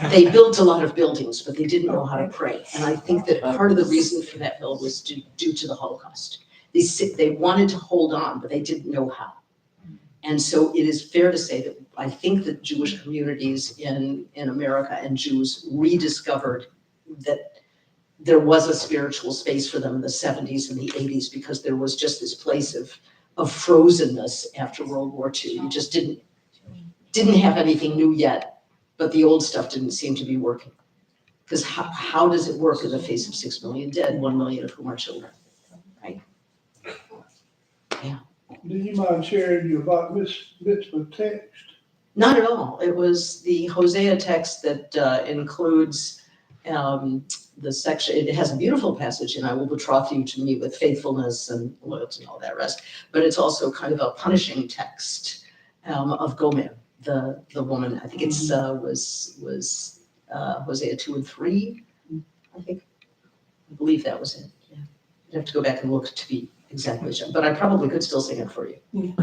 They built a lot of buildings, but they didn't know how to pray. And I think that part of the reason for that, Bill, was due to the Holocaust. They wanted to hold on, but they didn't know how. And so it is fair to say that I think that Jewish communities in America and Jews rediscovered that there was a spiritual space for them in the 70s and the 80s because there was just this place of frozenness after World War II. You just didn't have anything new yet, but the old stuff didn't seem to be working. Because how does it work in the face of 6 million dead, 1 million of whom are children, right? Yeah. Do you mind sharing your bat mitzvah text? Not at all. It was the Hosea text that includes the section. It has a beautiful passage, and I will betroth you to me with faithfulness and loyalty and all that rest. But it's also kind of a punishing text of Gomer, the woman. I think it's was Hosea 2 and 3. I believe that was it. Yeah, I'd have to go back and look to be exactly sure, but I probably could still sing it for you. In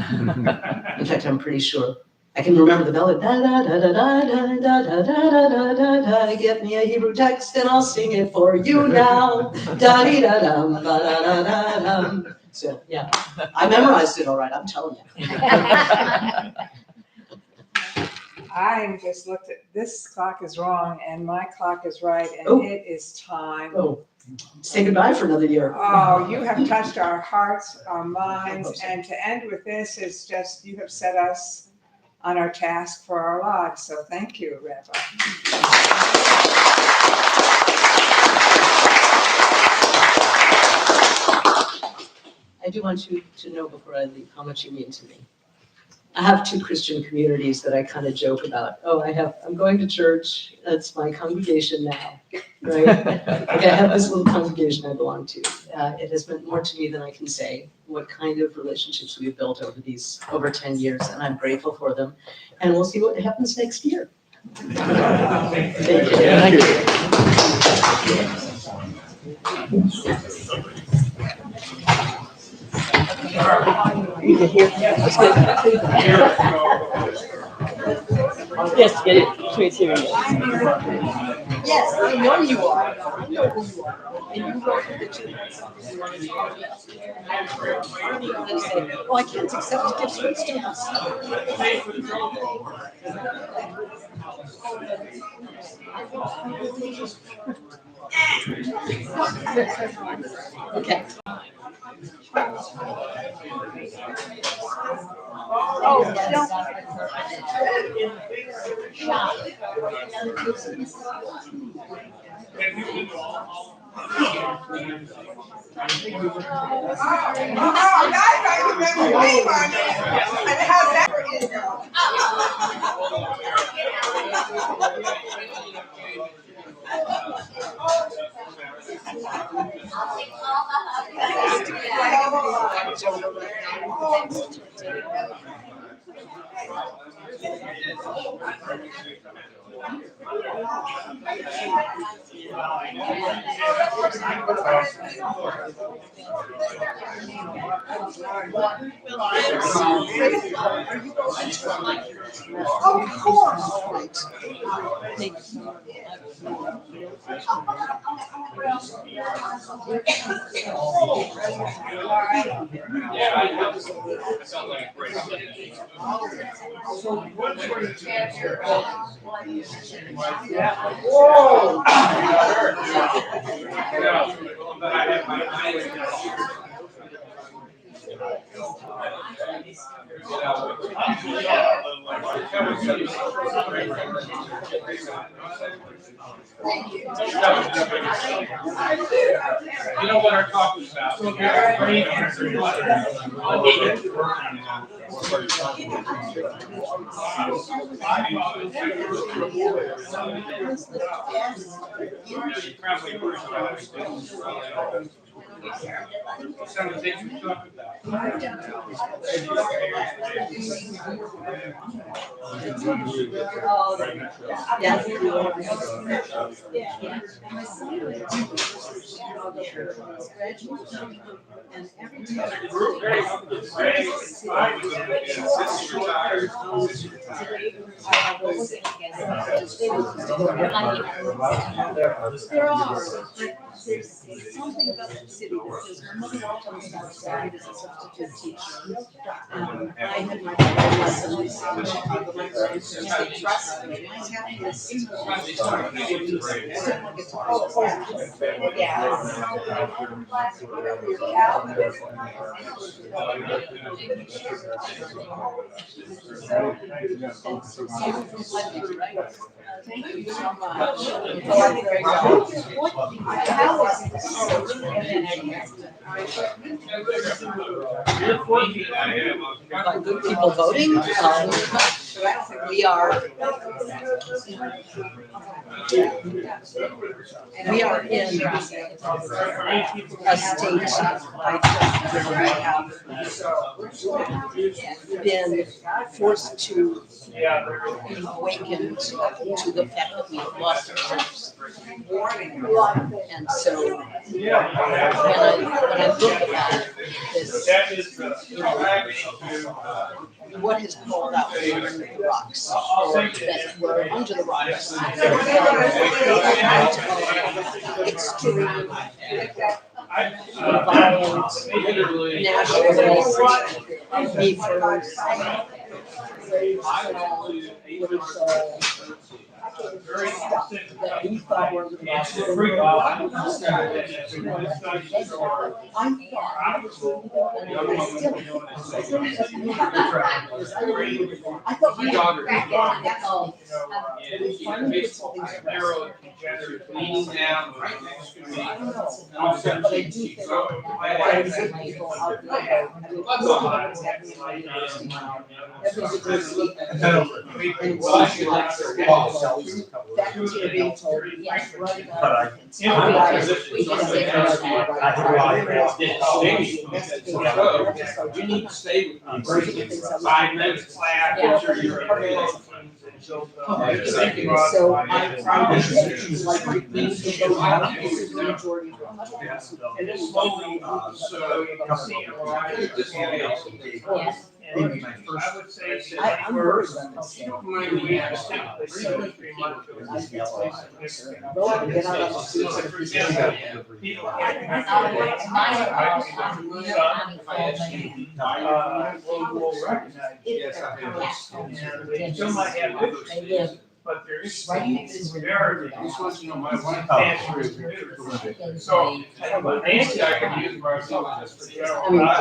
fact, I'm pretty sure. I can remember the melody. Da da da da da da da da da da da da. Get me a Hebrew text and I'll sing it for you now. Da di da dum ba da da da dum. So yeah, I memorized it all right. I'm telling you. I just looked at this clock is wrong and my clock is right, and it is time. Oh, say goodbye for another year. Oh, you have touched our hearts, our minds, and to end with this is just you have set us on our task for our lives. So thank you, Rabbi. I do want you to know before I leave how much you mean to me. I have 2 Christian communities that I kind of joke about. Oh, I'm going to church. That's my congregation now, right? Like I have this little congregation I belong to. It has meant more to me than I can say what kind of relationships we've built over 10 years, and I'm grateful for them. And we'll see what happens next year. Thank you. Thank you. You can hear. That's good. Yes, get it. Between 2 and yes. Yes, I know you are. I know who you are. And you wrote the two. And say, well, I can't accept gifts from students. Okay. Oh, no. Of course. You know what I'm talking about. Great answer. Some of the things we talked about. Yes. And every time there's something about the city that says my mother always started as a substitute teacher. I had my lessons in Chicago, my parents trust me. My happiness Thank you so much. Good people voting. We are in a state. I have been forced to be awakened to the fact that we have lost our lives. And so when I look at this, what has pulled out from the rocks, or that were under the rocks, extreme, violent, nationalist, beefers, that we thought were the most I thought we leaning down right next to me. You need to stay with me. 5 minutes class. So I promise that like And it's slowly, so you can see it. And my I first. would say that I'm worried first, about this. we distinctly So- 3 months ago, This is yellow. Go out and get out of the streets So, of for this example, area. people can't Mine will recognize Yes, I have. and they still might have issues, but there is some severity. Substantial. So, Nancy, I can use Marcel just for general. I mean,